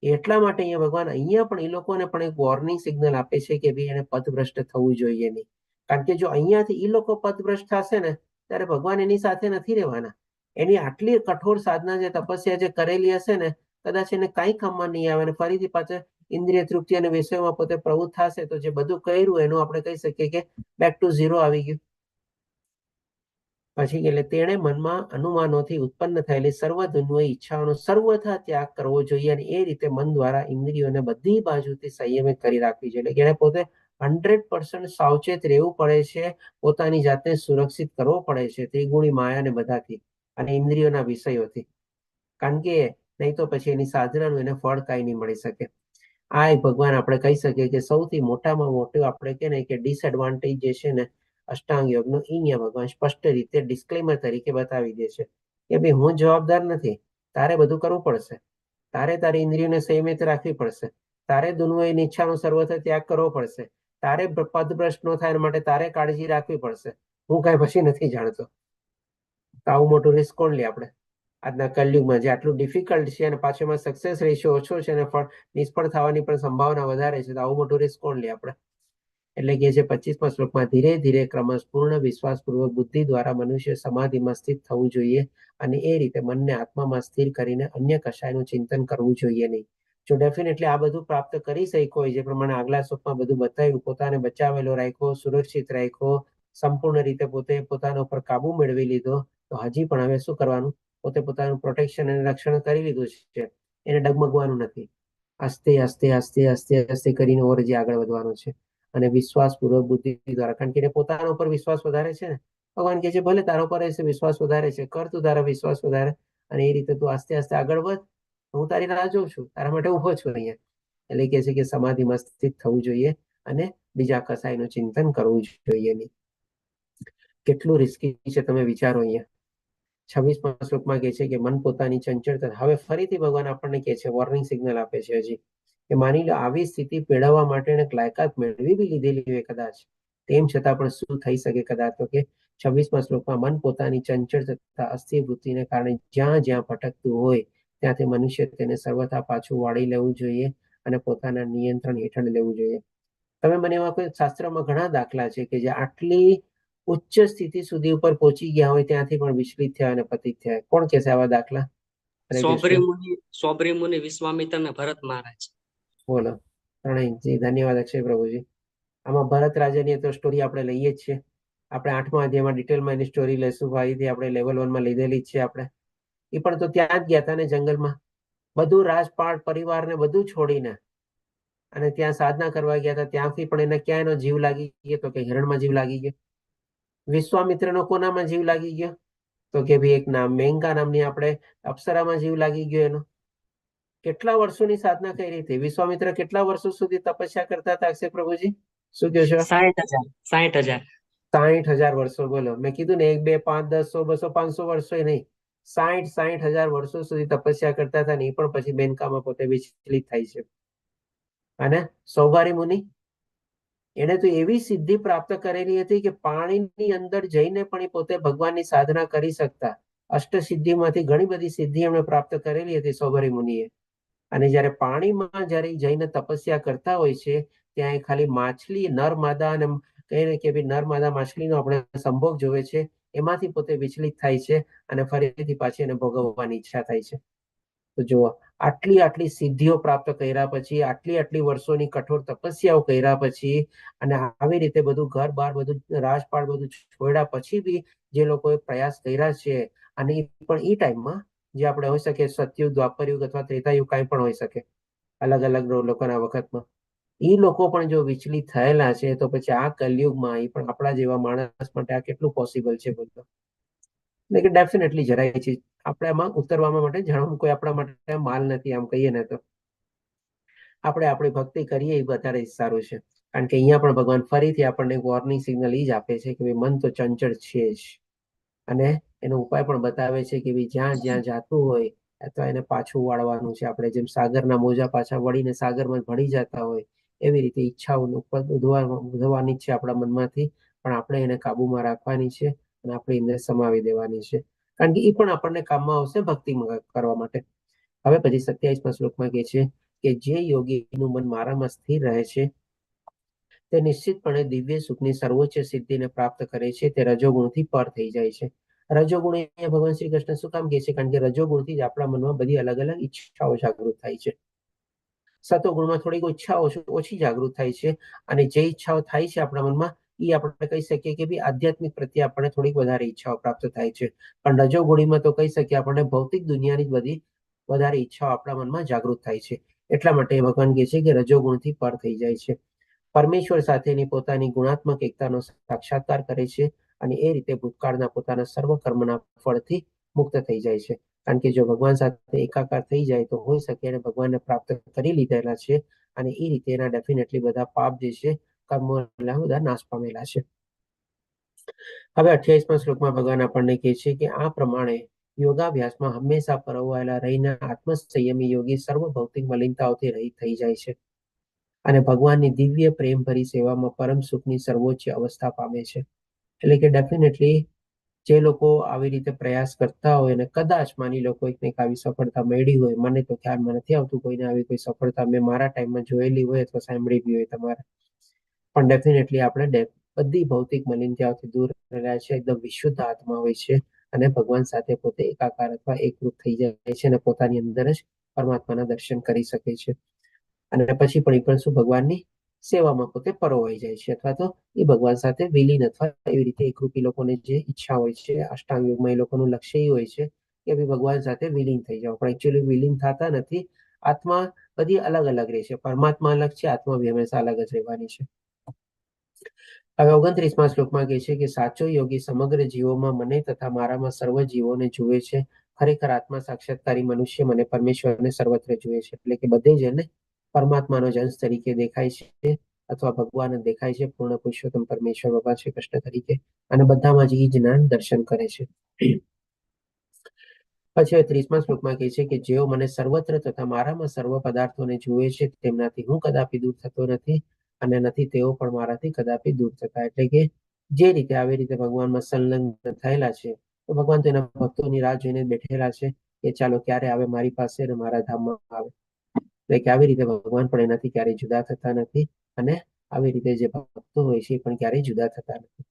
એટલા માટે અહીંયા ભગવાન અહીંયા પણ એ લોકોને પણ એક વોર્નિંગ સિગ્નલ આપે છે કે ભાઈ એને પથભ્રષ્ટ થવું જોઈએ નહીં. કારણ કે જો અહીંયાથી એ લોકો પથભ્રષ્ટ થશે ને ત્યારે ભગવાન એની સાથે નથી રહેવાના. એની આટલી કઠોર સાધના જે તપસ્યા જે કરેલી હશે ને કદાચ એને કાંઈ કામમાં નહીં આવે અને ફરીથી પાછા ઇન્દ્રિય તૃપ્તિ અને વિષયોમાં પોતે પ્રવૃત્ત થશે તો જે બધું કર્યું એનું આપણે કહી શકીએ કે બેક ટુ ઝીરો આવી ગયું. પછી એટલે તેણે મનમાં અનુમાનોથી ઉત્પન્ન થયેલી સર્વધન્વય ઈચ્છાઓનો સર્વથા ત્યાગ કરવો જોઈએ અને એ રીતે મન દ્વારા ઇન્દ્રિયોને બધી બાજુથી સંયમિત કરી રાખવી જોઈએ. એટલે એને પોતે 100% સાવચેત રહેવું પડે છે, પોતાની જાતને સુરક્ષિત કરવો પડે છે ત્રિગુણી માયાને બધાથી અને ઇન્દ્રિયોના વિષયોથી. કારણ કે નહીં તો પછી એની સાધનાનું એને ફળ કાંઈ નહીં મળી શકે. આ ભગવાન આપણે કહી શકીએ કે સૌથી મોટામાં મોટું આપણે કે ને કે ડિસએડવાન્ટેજ જે છે ને અષ્ટાંગ યોગનો અહીંયા ભગવાન સ્પષ્ટ રીતે ડિસ્ક્લેમર તરીકે બતાવી દે છે કે ભાઈ હું જવાબદાર નથી, તારે બધું કરવું પડશે, તારે તારી ઇન્દ્રિયોને સંયમિત રાખવી પડશે, તારે દુનિયાની ઈચ્છાનો સર્વત્ર ત્યાગ કરવો પડશે, તારે પદભ્રષ્ટ ન થાય માટે તારે કાળજી રાખવી પડશે. હું કાંઈ પછી નથી જાણતો. તો આવું મોટું રિસ્ક કોણ લે આપણે આજના કલયુગમાં જે આટલું ડિફિકલ્ટ છે અને પાછું એમાં સક્સેસ રેશિયો ઓછો છે અને નિષ્ફળ થવાની પણ સંભાવના વધારે છે. તો આવું મોટું રિસ્ક કોણ લે આપણે. એટલે કે જે 25મા શ્લોકમાં ધીરે ધીરે ક્રમશ પૂર્ણ વિશ્વાસપૂર્વક બુદ્ધિ દ્વારા મનુષ્ય સમાધિમાં સ્થિત થવું જોઈએ અને એ રીતે મનને આત્મામાં સ્થિર કરીને અન્ય કશાયનું ચિંતન કરવું જોઈએ નહીં. જો ડેફિનેટલી આ બધું પ્રાપ્ત કરી શક્યો હોય જે પ્રમાણે આગલા શ્લોકમાં બધું બતાવ્યું, પોતાને બચાવેલો રાખ્યો, સુરક્ષિત રાખ્યો, સંપૂર્ણ રીતે પોતે પોતાના ઉપર કાબુ મેળવી લીધો, તો હજી પણ હવે શું કરવાનું, પોતે પોતાનું પ્રોટેક્શન અને રક્ષણ કરી લીધું છે, એને ડગમગવાનું નથી. આસ્તે આસ્તે આસ્તે આસ્તે આસ્તે કરીને ઓર જે આગળ વધવાનું છે અને વિશ્વાસપૂર્વક બુદ્ધિ દ્વારા, કારણ કે એને પોતાના ઉપર વિશ્વાસ વધારે છે ને. ભગવાન કહે છે ભલે તારા ઉપર વિશ્વાસ વધારે છે, કર તું તારા વિશ્વાસ વધારે અને એ રીતે તું આસ્તે આસ્તે આગળ વધ, હું તારી રાહ જોઉં છું, તારા માટે ઉભો છું અહીંયા. એટલે કે છે કે સમાધિમાં સ્થિત થવું જોઈએ અને બીજા કસાયનું ચિંતન કરવું જોઈએ નહીં. કેટલું રિસ્કી છે તમે વિચારો. અહીંયા 26મા શ્લોકમાં કહે છે કે મન પોતાની ચંચળતા, હવે ફરીથી ભગવાન આપણને કહે છે, વોર્નિંગ સિગ્નલ આપે છે હજી કે માની લો આવી સ્થિતિ પેળવવા માટે લાયકાત મેળવી બી લીધેલી હોય કદાચ, તેમ છતાં પણ શું થઈ શકે કદાચ, તો કે 26મા શ્લોકમાં મન પોતાની ચંચળ તથા અસ્થિર વૃત્તિને કારણે જ્યાં જ્યાં ભટકતું હોય ત્યાંથી મનુષ્ય તેને સર્વથા પાછું વાળી લેવું જોઈએ અને પોતાના નિયંત્રણ હેઠળ લેવું જોઈએ. તમે મને એવા કોઈ શાસ્ત્રમાં ઘણા દાખલા છે કે જે આટલી ઉચ્ચ સ્થિતિ સુધી ઉપર પહોંચી ગયા હોય ત્યાંથી પણ વિચલિત થયા અને પતિત થયા. કોણ કહેશે આવા દાખલા? સોબરી મુનિ, વિશ્વામિત્ર અને ભરત મહારાજ. બોલો. પ્રણયજી, ધન્યવાદ અક્ષય પ્રભુજી. આમાં ભરત રાજાની તો સ્ટોરી આપણે લઈએ જ છીએ. આપણે 8મા અધ્યાયમાં ડિટેલમાં એની સ્ટોરી લઈશું. ફરીથી આપણે લેવલ 1માં લીધેલી જ છે આપણે. એ પણ તો ત્યાં જ ગયા હતા ને જંગલમાં, બધું રાજપાટ પરિવારને બધું છોડીને અને ત્યાં સાધના કરવા ગયા હતા. ત્યાંથી પણ એને ક્યાં એનો જીવ લાગી ગયો, તો કે હિરણમાં જીવ લાગી ગયો. વિશ્વામિત્રનો કોનામાં જીવ લાગી ગયો, તો કે ભાઈ એક નામ મેંગા નામની આપણે અપ્સરામાં જીવ લાગી ગયો એનો. કેટલા વર્ષોની સાધના કરી હતી વિશ્વામિત્ર? કેટલા વર્ષો સુધી તપસ્યા કરતા હતા અક્ષય પ્રભુજી? શું કહો છો? 60,000. 60,000 વર્ષો. બોલો, મેં કીધું ને 1, 2, 5, 10, 100, 200, 500 વર્ષો નહીં, 60,000 વર્ષો સુધી તપસ્યા કરતા હતા ને એ પણ પછી બેનકામાં પોતે વિચલિત થાય છે. અને સૌભારી મુનિ, એને તો એવી સિદ્ધિ પ્રાપ્ત કરેલી હતી કે પાણીની અંદર જઈને પણ પોતે ભગવાનની સાધના કરી શકતા. અષ્ટ સિદ્ધિમાંથી ઘણી બધી સિદ્ધિ એમણે પ્રાપ્ત કરેલી હતી સૌભારી મુનિએ. અને જ્યારે પાણીમાં જ્યારે જઈને તપસ્યા કરતા હોય છે ત્યાં ખાલી માછલી, નર માદા અને કહીને કે ભાઈ નર માદા માછલીનો આપણે સંભોગ જોવે છે, એમાંથી પોતે વિચલિત થાય છે અને ફરીથી પાછી એને ભોગવવાની ઈચ્છા થાય છે. તો જુઓ, આટલી સિદ્ધિઓ પ્રાપ્ત કર્યા પછી, આટલી વર્ષોની કઠોર તપસ્યાઓ કર્યા પછી, અને આવી રીતે બધું ઘર બાર બધું રાજપાટ બધું છોડ્યા પછી બી જે લોકોએ પ્રયાસ કર્યા છે, અને પણ એ ટાઈમમાં જે આપણે હોઈ શકે સતયુગ, દ્વાપરયુગ અથવા ત્રેતાયુગ કાંઈ પણ હોઈ શકે, અલગ અલગ લોકોના વખતમાં એ લોકો પણ જો વિચલિત થયેલા છે, તો પછી આ કલયુગમાં એ પણ આપણા જેવા માણસ માટે આ કેટલું પોસિબલ છે બોલો? એટલે કે ડેફિનેટલી જરાય છે આપણે આમાં ઉતરવા માટે જાણવું કોઈ આપણા માટે માલ નથી, આમ કહીએ ને તો આપણે આપણી ભક્તિ કરીએ એ વધારે સારું છે. કારણ કે અહીંયા પણ ભગવાન ફરીથી આપણને વોર્નિંગ સિગ્નલ એ જ આપે છે કે મન તો ચંચળ છે જ, અને એનો ઉપાય પણ બતાવે છે કે જ્યાં જ્યાં જાતું હોય અથવા એને પાછું વાળવાનું છે. આપણે જેમ સાગરના મોજા પાછા વળીને સાગરમાં ભળી જતા હોય, એવી રીતે ઈચ્છાઓ ઉધવાની છે આપણા મનમાંથી, પણ આપણે એને કાબુમાં રાખવાની છે અને આપણી અંદર સમાવી દેવાની છે, કારણ કે એ પણ આપણને કામમાં આવશે ભક્તિ કરવા માટે. હવે પછી 27મા શ્લોકમાં કહે છે કે જે યોગીનું મન મારામાં સ્થિર રહે છે તે નિશ્ચિતપણે દિવ્ય સુખની સર્વોચ્ચ સિદ્ધિને પ્રાપ્ત કરે છે. તે રજોગુણથી પર થઈ જાય છે. રજોગુણ અહીંયા ભગવાન શ્રી કૃષ્ણ શું કામ કહે છે? કારણ કે રજોગુણથી જ આપણા મનમાં બધી અલગ અલગ ઈચ્છાઓ જાગૃત થાય છે. સતોગુણમાં થોડીક ઈચ્છાઓ ઓછી જાગૃત થાય છે, અને જે ઈચ્છાઓ થાય છે આપણા મનમાં એ આપણે કહી શકીએ કે આધ્યાત્મિક પ્રત્યે આપણને થોડીક વધારે ઈચ્છાઓ પ્રાપ્ત થાય છે. પણ રજોગુણીમાં તો કહી શકીએ આપણને ભૌતિક દુનિયાની બધી વધારે ઈચ્છાઓ આપણા મનમાં જાગૃત થાય છે. એટલા માટે ભગવાન કહે છે કે રજોગુણથી પર થઈ જાય છે. પરમેશ્વર સાથેની પોતાની ગુણાત્મક એકતાનો સાક્ષાત્કાર કરે છે, અને એ રીતે ભૂતકાળના પોતાના સર્વ કર્મના ફળથી મુક્ત થઈ જાય છે. કારણ કે જો ભગવાન સાથે એકાકાર થઈ જાય તો હોઈ શકે એને ભગવાનને પ્રાપ્ત કરી લીધેલા છે, અને એ રીતે એના ડેફિનેટલી બધા પાપ જે છે, કર્મો બધા નાશ પામેલા છે. હવે 28મા શ્લોકમાં ભગવાન આપણને કહે છે કે આ પ્રમાણે યોગાભ્યાસમાં હંમેશા પરોવાયેલા રહીને આત્મસંયમી યોગી સર્વ ભૌતિક મલિનતાઓથી રહિત થઈ જાય છે, અને ભગવાનની દિવ્ય પ્રેમભરી સેવામાં પરમ સુખની સર્વોચ્ચ અવસ્થા પામે છે. એટલે કે ડેફિનેટલી જે લોકો આવી રીતે પ્રયાસ કરતા હોય અને કદાચ માની લો કોઈકને આવી સફળતા મળી હોય, મને તો ખ્યાલમાં નથી આવતું કોઈને આવી કોઈ સફળતા મેં મારા ટાઈમમાં જોયેલી હોય અથવા સાંભળી બી હોય તમારે, પણ ડેફિનેટલી આપણે બધી ભૌતિક મલિનતાઓથી દૂર રહ્યા છે, એકદમ વિશુદ્ધ આત્મા હોય છે, અને ભગવાન સાથે પોતે એકાકાર અથવા એકરૂપ થઈ જાય છે, અને પોતાની અંદર જ પરમાત્માના દર્શન કરી શકે છે. અને પછી પણ શું ભગવાનની સેવામાં પોતે પરોવાઈ જાય છે, અથવા તો એ ભગવાન સાથે વિલીન અથવા એવી રીતે એકરૂપી લોકોને જે ઈચ્છા હોય છે, અષ્ટાંગ યોગમાં એ લોકોનું લક્ષ્ય એ હોય છે કે ભગવાન સાથે વિલીન થઈ જાવ, પણ એકચ્યુઅલી વિલીન થતા નથી. આત્મા બધી અલગ અલગ રહે છે, પરમાત્મા અલગ છે, આત્મા બી હંમેશા અલગ જ રહેવાની છે. હવે 29મા શ્લોકમાં કહે છે કે સાચો યોગી સમગ્ર જીવોમાં મને તથા મારામાં સર્વ જીવોને જુએ છે. ખરેખર આત્મા સાક્ષાત્કારી મનુષ્ય મને પરમેશ્વરને સર્વત્ર જુએ છે. એટલે કે બધે જ એને પરમાત્માનો જ અંશ તરીકે દેખાય છે, અથવા ભગવાન દેખાય છે, પૂર્ણ પુરુષોત્તમ પરમેશ્વર ભગવાન શ્રી કૃષ્ણ તરીકે, અને બધામાં જ એ જ્ઞાન દર્શન કરે છે. પછી 30મા શ્લોકમાં કહે છે કે જેઓ મને સર્વત્ર તથા મારામાં સર્વ પદાર્થોને જુએ છે, તેમનાથી હું કદાપી દૂર થતો નથી, અને નથી તેઓ પણ મારાથી કદાપી દૂર થતા. એટલે કે જે રીતે આવી રીતે ભગવાનમાં સંલગ્ન થયેલા છે, તો ભગવાન તો એના ભક્તોની રાહ જોઈને બેઠેલા છે કે ચાલો ક્યારે આવે મારી પાસે અને મારા ધામમાં આવે. એટલે કે આવી રીતે ભગવાન પણ એનાથી ક્યારેય જુદા થતા નથી, અને આવી રીતે જે ભક્તો હોય છે એ પણ ક્યારેય જુદા થતા નથી.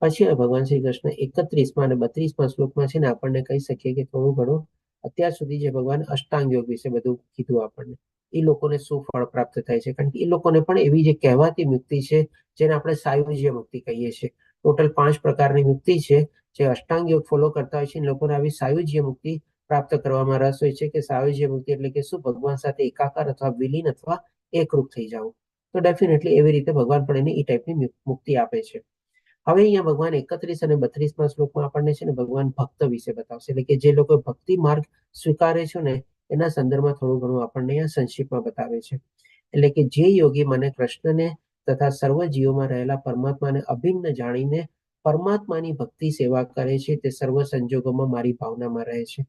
પછી ભગવાન શ્રી કૃષ્ણ 31મા અને 32મા શ્લોકમાં છે ને આપણને કહી શકીએ કે થોડું ઘણું અત્યાર સુધી જે ભગવાન અષ્ટાંગ યોગ વિશે બધું કીધું આપણને, એ લોકોને શું ફળ પ્રાપ્ત થાય છે. કારણ કે એ લોકોને પણ એવી જે કહેવાતી મુક્તિ છે જેને આપણે સાયુજ્ય મુક્તિ કહીએ છીએ. ટોટલ 5 પ્રકારની મુક્તિ છે. જે અષ્ટાંગ યોગ ફોલો કરતા હોય છે એ લોકોને આવી સાયુજ્ય મુક્તિ પ્રાપ્ત કરવામાં રસ હોય છે. કે સાયુજ્ય મુક્તિ એટલે કે શું? ભગવાન સાથે એકાકાર અથવા વિલીન અથવા એકરૂપ થઈ જવું. તો ડેફિનેટલી એવી રીતે ભગવાન પણ એને એ ટાઈપની મુક્તિ આપે છે. હવે અહીંયા ભગવાન 31 અને 32મા શ્લોકમાં આપણને છે ને ભગવાન ભક્ત વિશે બતાવશે. એટલે કે જે લોકો ભક્તિ માર્ગ સ્વીકારે છે ને એના સંદર્ભમાં થોડું ઘણું આપણને અહીંયા સંક્ષિપ્તમાં બતાવે છે. એટલે કે જે યોગી મને કૃષ્ણને તથા સર્વ જીવોમાં રહેલા પરમાત્માને અભિન્ન જાણીને પરમાત્માની ભક્તિ સેવા કરે છે, તે સર્વ સંજોગોમાં મારી ભાવનામાં રહે છે.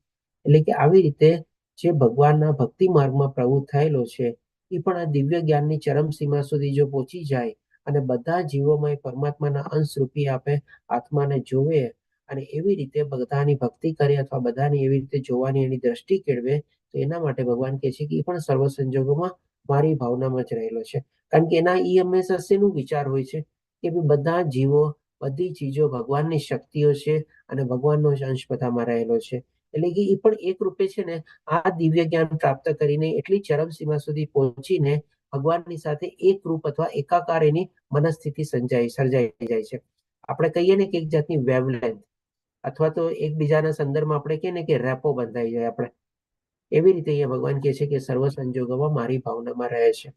એટલે કે આવી રીતે જે ભગવાનના ભક્તિ માર્ગમાં પ્રવૃત્ત થયેલો છે એ પણ આ દિવ્ય જ્ઞાનની ચરમ સીમા સુધી જો પહોંચી જાય અને બધા જીવોમાં પરમાત્માના અંશ રૂપી આપે આત્માને જોવે અને એવી રીતે બધાની ભક્તિ કરે અથવા બધાની એવી રીતે જોવાની એની દ્રષ્ટિ કેળવે, તો એના માટે ભગવાન કહે છે કે એ પણ સર્વ સંજોગોમાં મારી ભાવનામાં જ રહેલો છે. કારણ કે એના એ હંમેશા શેનું વિચાર હોય છે કે બધા જીવો બધી ચીજો ભગવાનની શક્તિઓ છે અને ભગવાનનો જ અંશ બધામાં રહેલો છે. એટલે કે એ પણ એક રૂપે છે ને આ દિવ્ય જ્ઞાન પ્રાપ્ત કરીને એટલી ચરમ સીમા સુધી પહોંચીને ભગવાનની સાથે એક રૂપ અથવા એકાકાર એની મનસ્થિતિ સર્જાઈ જાય છે. આપણે કહીએ ને કે એક જાતની વેવલેન્થ અથવા તો એકબીજાના સંદર્ભમાં આપણે કહીએ ને કે રેપો બંધાઈ જાય આપણે, એવી રીતે અહીંયા ભગવાન કહે છે કે સર્વ સંજોગોમાં મારી ભાવનામાં રહે છે.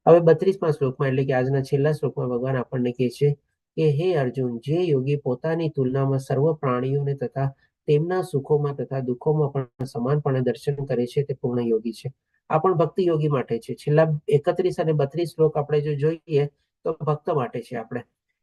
હવે 32મા શ્લોકમાં એટલે કે આજના છેલ્લા શ્લોકમાં ભગવાન આપણને કહે છે કે હે અર્જુન, જે યોગી પોતાની તુલનામાં સર્વ પ્રાણીઓને તથા તેમના સુખોમાં તથા દુઃખોમાં પણ સમાનપણે દર્શન કરે છે તે પૂર્ણ યોગી છે. આ પણ ભક્તિ યોગી માટે છે. છેલ્લા 31 અને 32 શ્લોક આપણે જો જોઈએ તો ભક્ત માટે છે. આપણે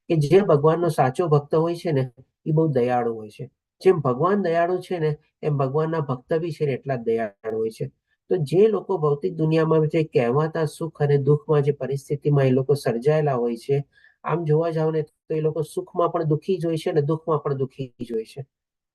કે જે ભગવાનનો સાચો ભક્ત હોય છે ને એ બહુ દયાળુ હોય છે. જેમ ભગવાન દયાળુ છે ને એમ ભગવાનના ભક્ત બી છે ને એટલા જ દયાળુ હોય છે. તો જે લોકો ભૌતિક દુનિયામાં જે કહેવાતા સુખ અને દુઃખમાં જે પરિસ્થિતિમાં એ લોકો સર્જાયેલા હોય છે, આમ જોવા જાવ ને તો એ લોકો સુખમાં પણ દુઃખી જ હોય છે અને દુઃખમાં પણ દુઃખી જ હોય છે.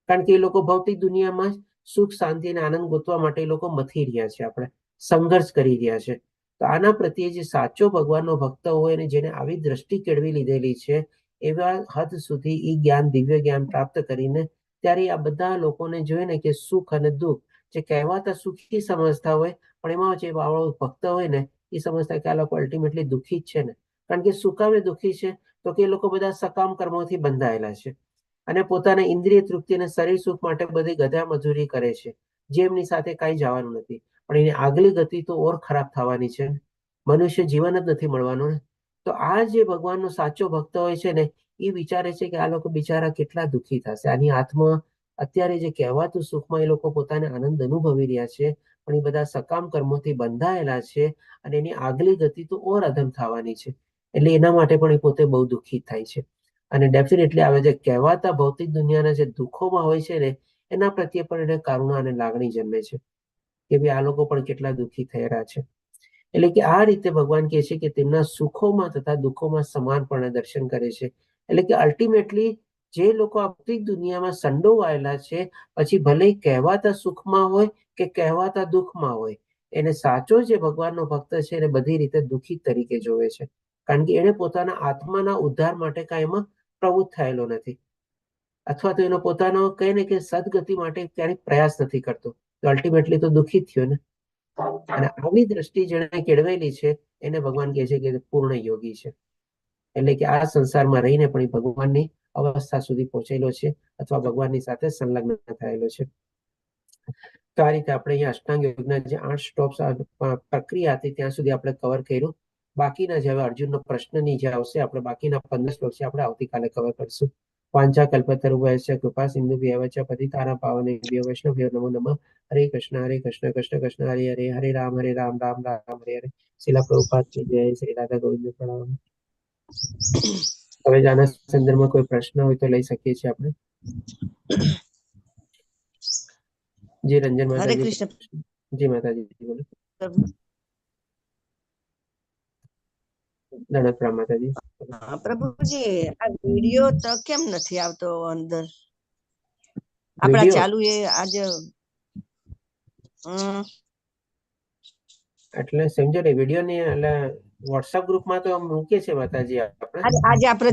કારણ કે એ લોકો ભૌતિક દુનિયામાં સુખ શાંતિ અને આનંદ ગોતવા માટે એ લોકો મથી રહ્યા છે, આપણે સંઘર્ષ કરી રહ્યા છે. તો આના પ્રત્યે જે સાચો ભગવાનનો ભક્ત હોય અને જેને આવી દ્રષ્ટિ કેળવી લીધેલી છે એવા હદ સુધી એ જ્ઞાન દિવ્ય જ્ઞાન પ્રાપ્ત કરીને ત્યારે આ બધા લોકોને જોઈએ ને કે સુખ અને દુઃખ જે કહેવાતા સુખી સમજતા હોય પણ એમાં જે ભક્ત હોય ને એ સમજતા કે આ લોકો અલ્ટિમેટલી દુઃખી જ છે ને. કારણ કે સુકામે દુઃખી છે તો કે એ લોકો બધા સકામ કર્મોથી બંધાયેલા છે અને પોતાના ઇન્દ્રિય તૃપ્તિ અને શરીર સુખ માટે બધી ગધા મજૂરી કરે છે, જે એમની સાથે કાંઈ જવાનું નથી. પણ એની આગલી ગતિ તો ઓર ખરાબ થવાની છે. મનુષ્ય જીવન જ નથી મળવાનું ને. તો આ જે ભગવાનનો સાચો ભક્ત હોય છે ને એ વિચારે છે કે આ લોકો બિચારા કેટલા દુઃખી થશે. આની આત્મા અત્યારે જે કહેવાતું સુખમાં એ લોકો પોતાને આનંદ અનુભવી રહ્યા છે પણ એ બધા સકામ કર્મોથી બંધાયેલા છે અને એની આગલી ગતિ તો ઓર અધમ થવાની છે. એટલે એના માટે પણ એ પોતે બહુ દુઃખી થાય છે. અને ડેફિનેટલી આવે જે કહેવાતા ભૌતિક દુનિયાના જે દુઃખોમાં હોય છે ને એના પ્રત્યે પણ એને કરુણા અને લાગણી જન્મે છે કે ભાઈ આ લોકો પણ કેટલા દુઃખી થયેલા છે. એટલે કે આ રીતે ભગવાન કહે છે કે તેમના સુખોમાં તથા દુઃખોમાં સમાનપણે દર્શન કરે છે. એટલે કે અલ્ટિમેટલી જે લોકો આ ભૌતિક દુનિયામાં સંડોવાયેલા છે પછી ભલે કહેવાતા સુખમાં હોય કે કહેવાતા દુઃખમાં હોય, એને સાચો જે ભગવાનનો ભક્ત છે એને બધી રીતે દુઃખી તરીકે જોવે છે. કારણ કે એને પોતાના આત્માના ઉદ્ધાર માટે કાંઈ એમાં પ્રવૃત્ત થયેલો નથી અથવા તો એનો પોતાનો કહે ને કે સદગતિ માટે ક્યારેક પ્રયાસ નથી કરતો, તો અલ્ટિમેટલી તો દુઃખી જ થયો ને. અને આવી દ્રષ્ટિ જેને કેળવેલી છે એને ભગવાન કહે છે કે પૂર્ણ યોગી છે. એટલે કે આ સંસારમાં રહીને પણ એ ભગવાનની અવસ્થા સુધી પહોંચેલો છે અથવા ભગવાનની સાથે સંલગ્ન થયેલો છે. તો આ રીતે આપણે અહીંયા અષ્ટાંગ યોગના જે 8 સ્ટોપ્સ પ્રક્રિયા હતી ત્યાં સુધી આપણે કવર કર્યું. બાકીના જે હવે અર્જુનનો પ્રશ્નની જે આવશે આપણે બાકીના 15 શ્લોક છે આપણે આવતીકાલે કવર કરશું. વાંચા કલ્પતરુભ્યશ્ચ કૃપા સિંધુભ્યઃ ચ પતિતાનાં પાવનેભ્યો વૈષ્ણવેભ્યો નમો નમઃ. હરે કૃષ્ણ કૃષ્ણ કૃષ્ણ હરે હરે, હરે રામ રામ રામ હરે હરે. શિલા પ્રભુપાદ કી જય. શ્રી રાધા ગોવિંદ પ્રણામ. હવે આના સંદર્ભમાં કોઈ પ્રશ્ન હોય તો લઈ શકીએ છીએ આપણે. જી રંજન હરે માતાજી. કૃષ્ણ. જી માતાજી બોલો. દણતરા માતાજી. પ્રભુજી આ વિડિયો તો કેમ નથી આવતો અંદર? આપડા વિડિયો ચાલુ એ આજે એટલે સમજો ને વિડિયો ની એટલે વોટ્સએપ ગ્રુપમાં તો મૂકીએ છીએ માતાજી આપણે. આજે આપણે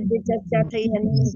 જે ચર્ચા થઈ એની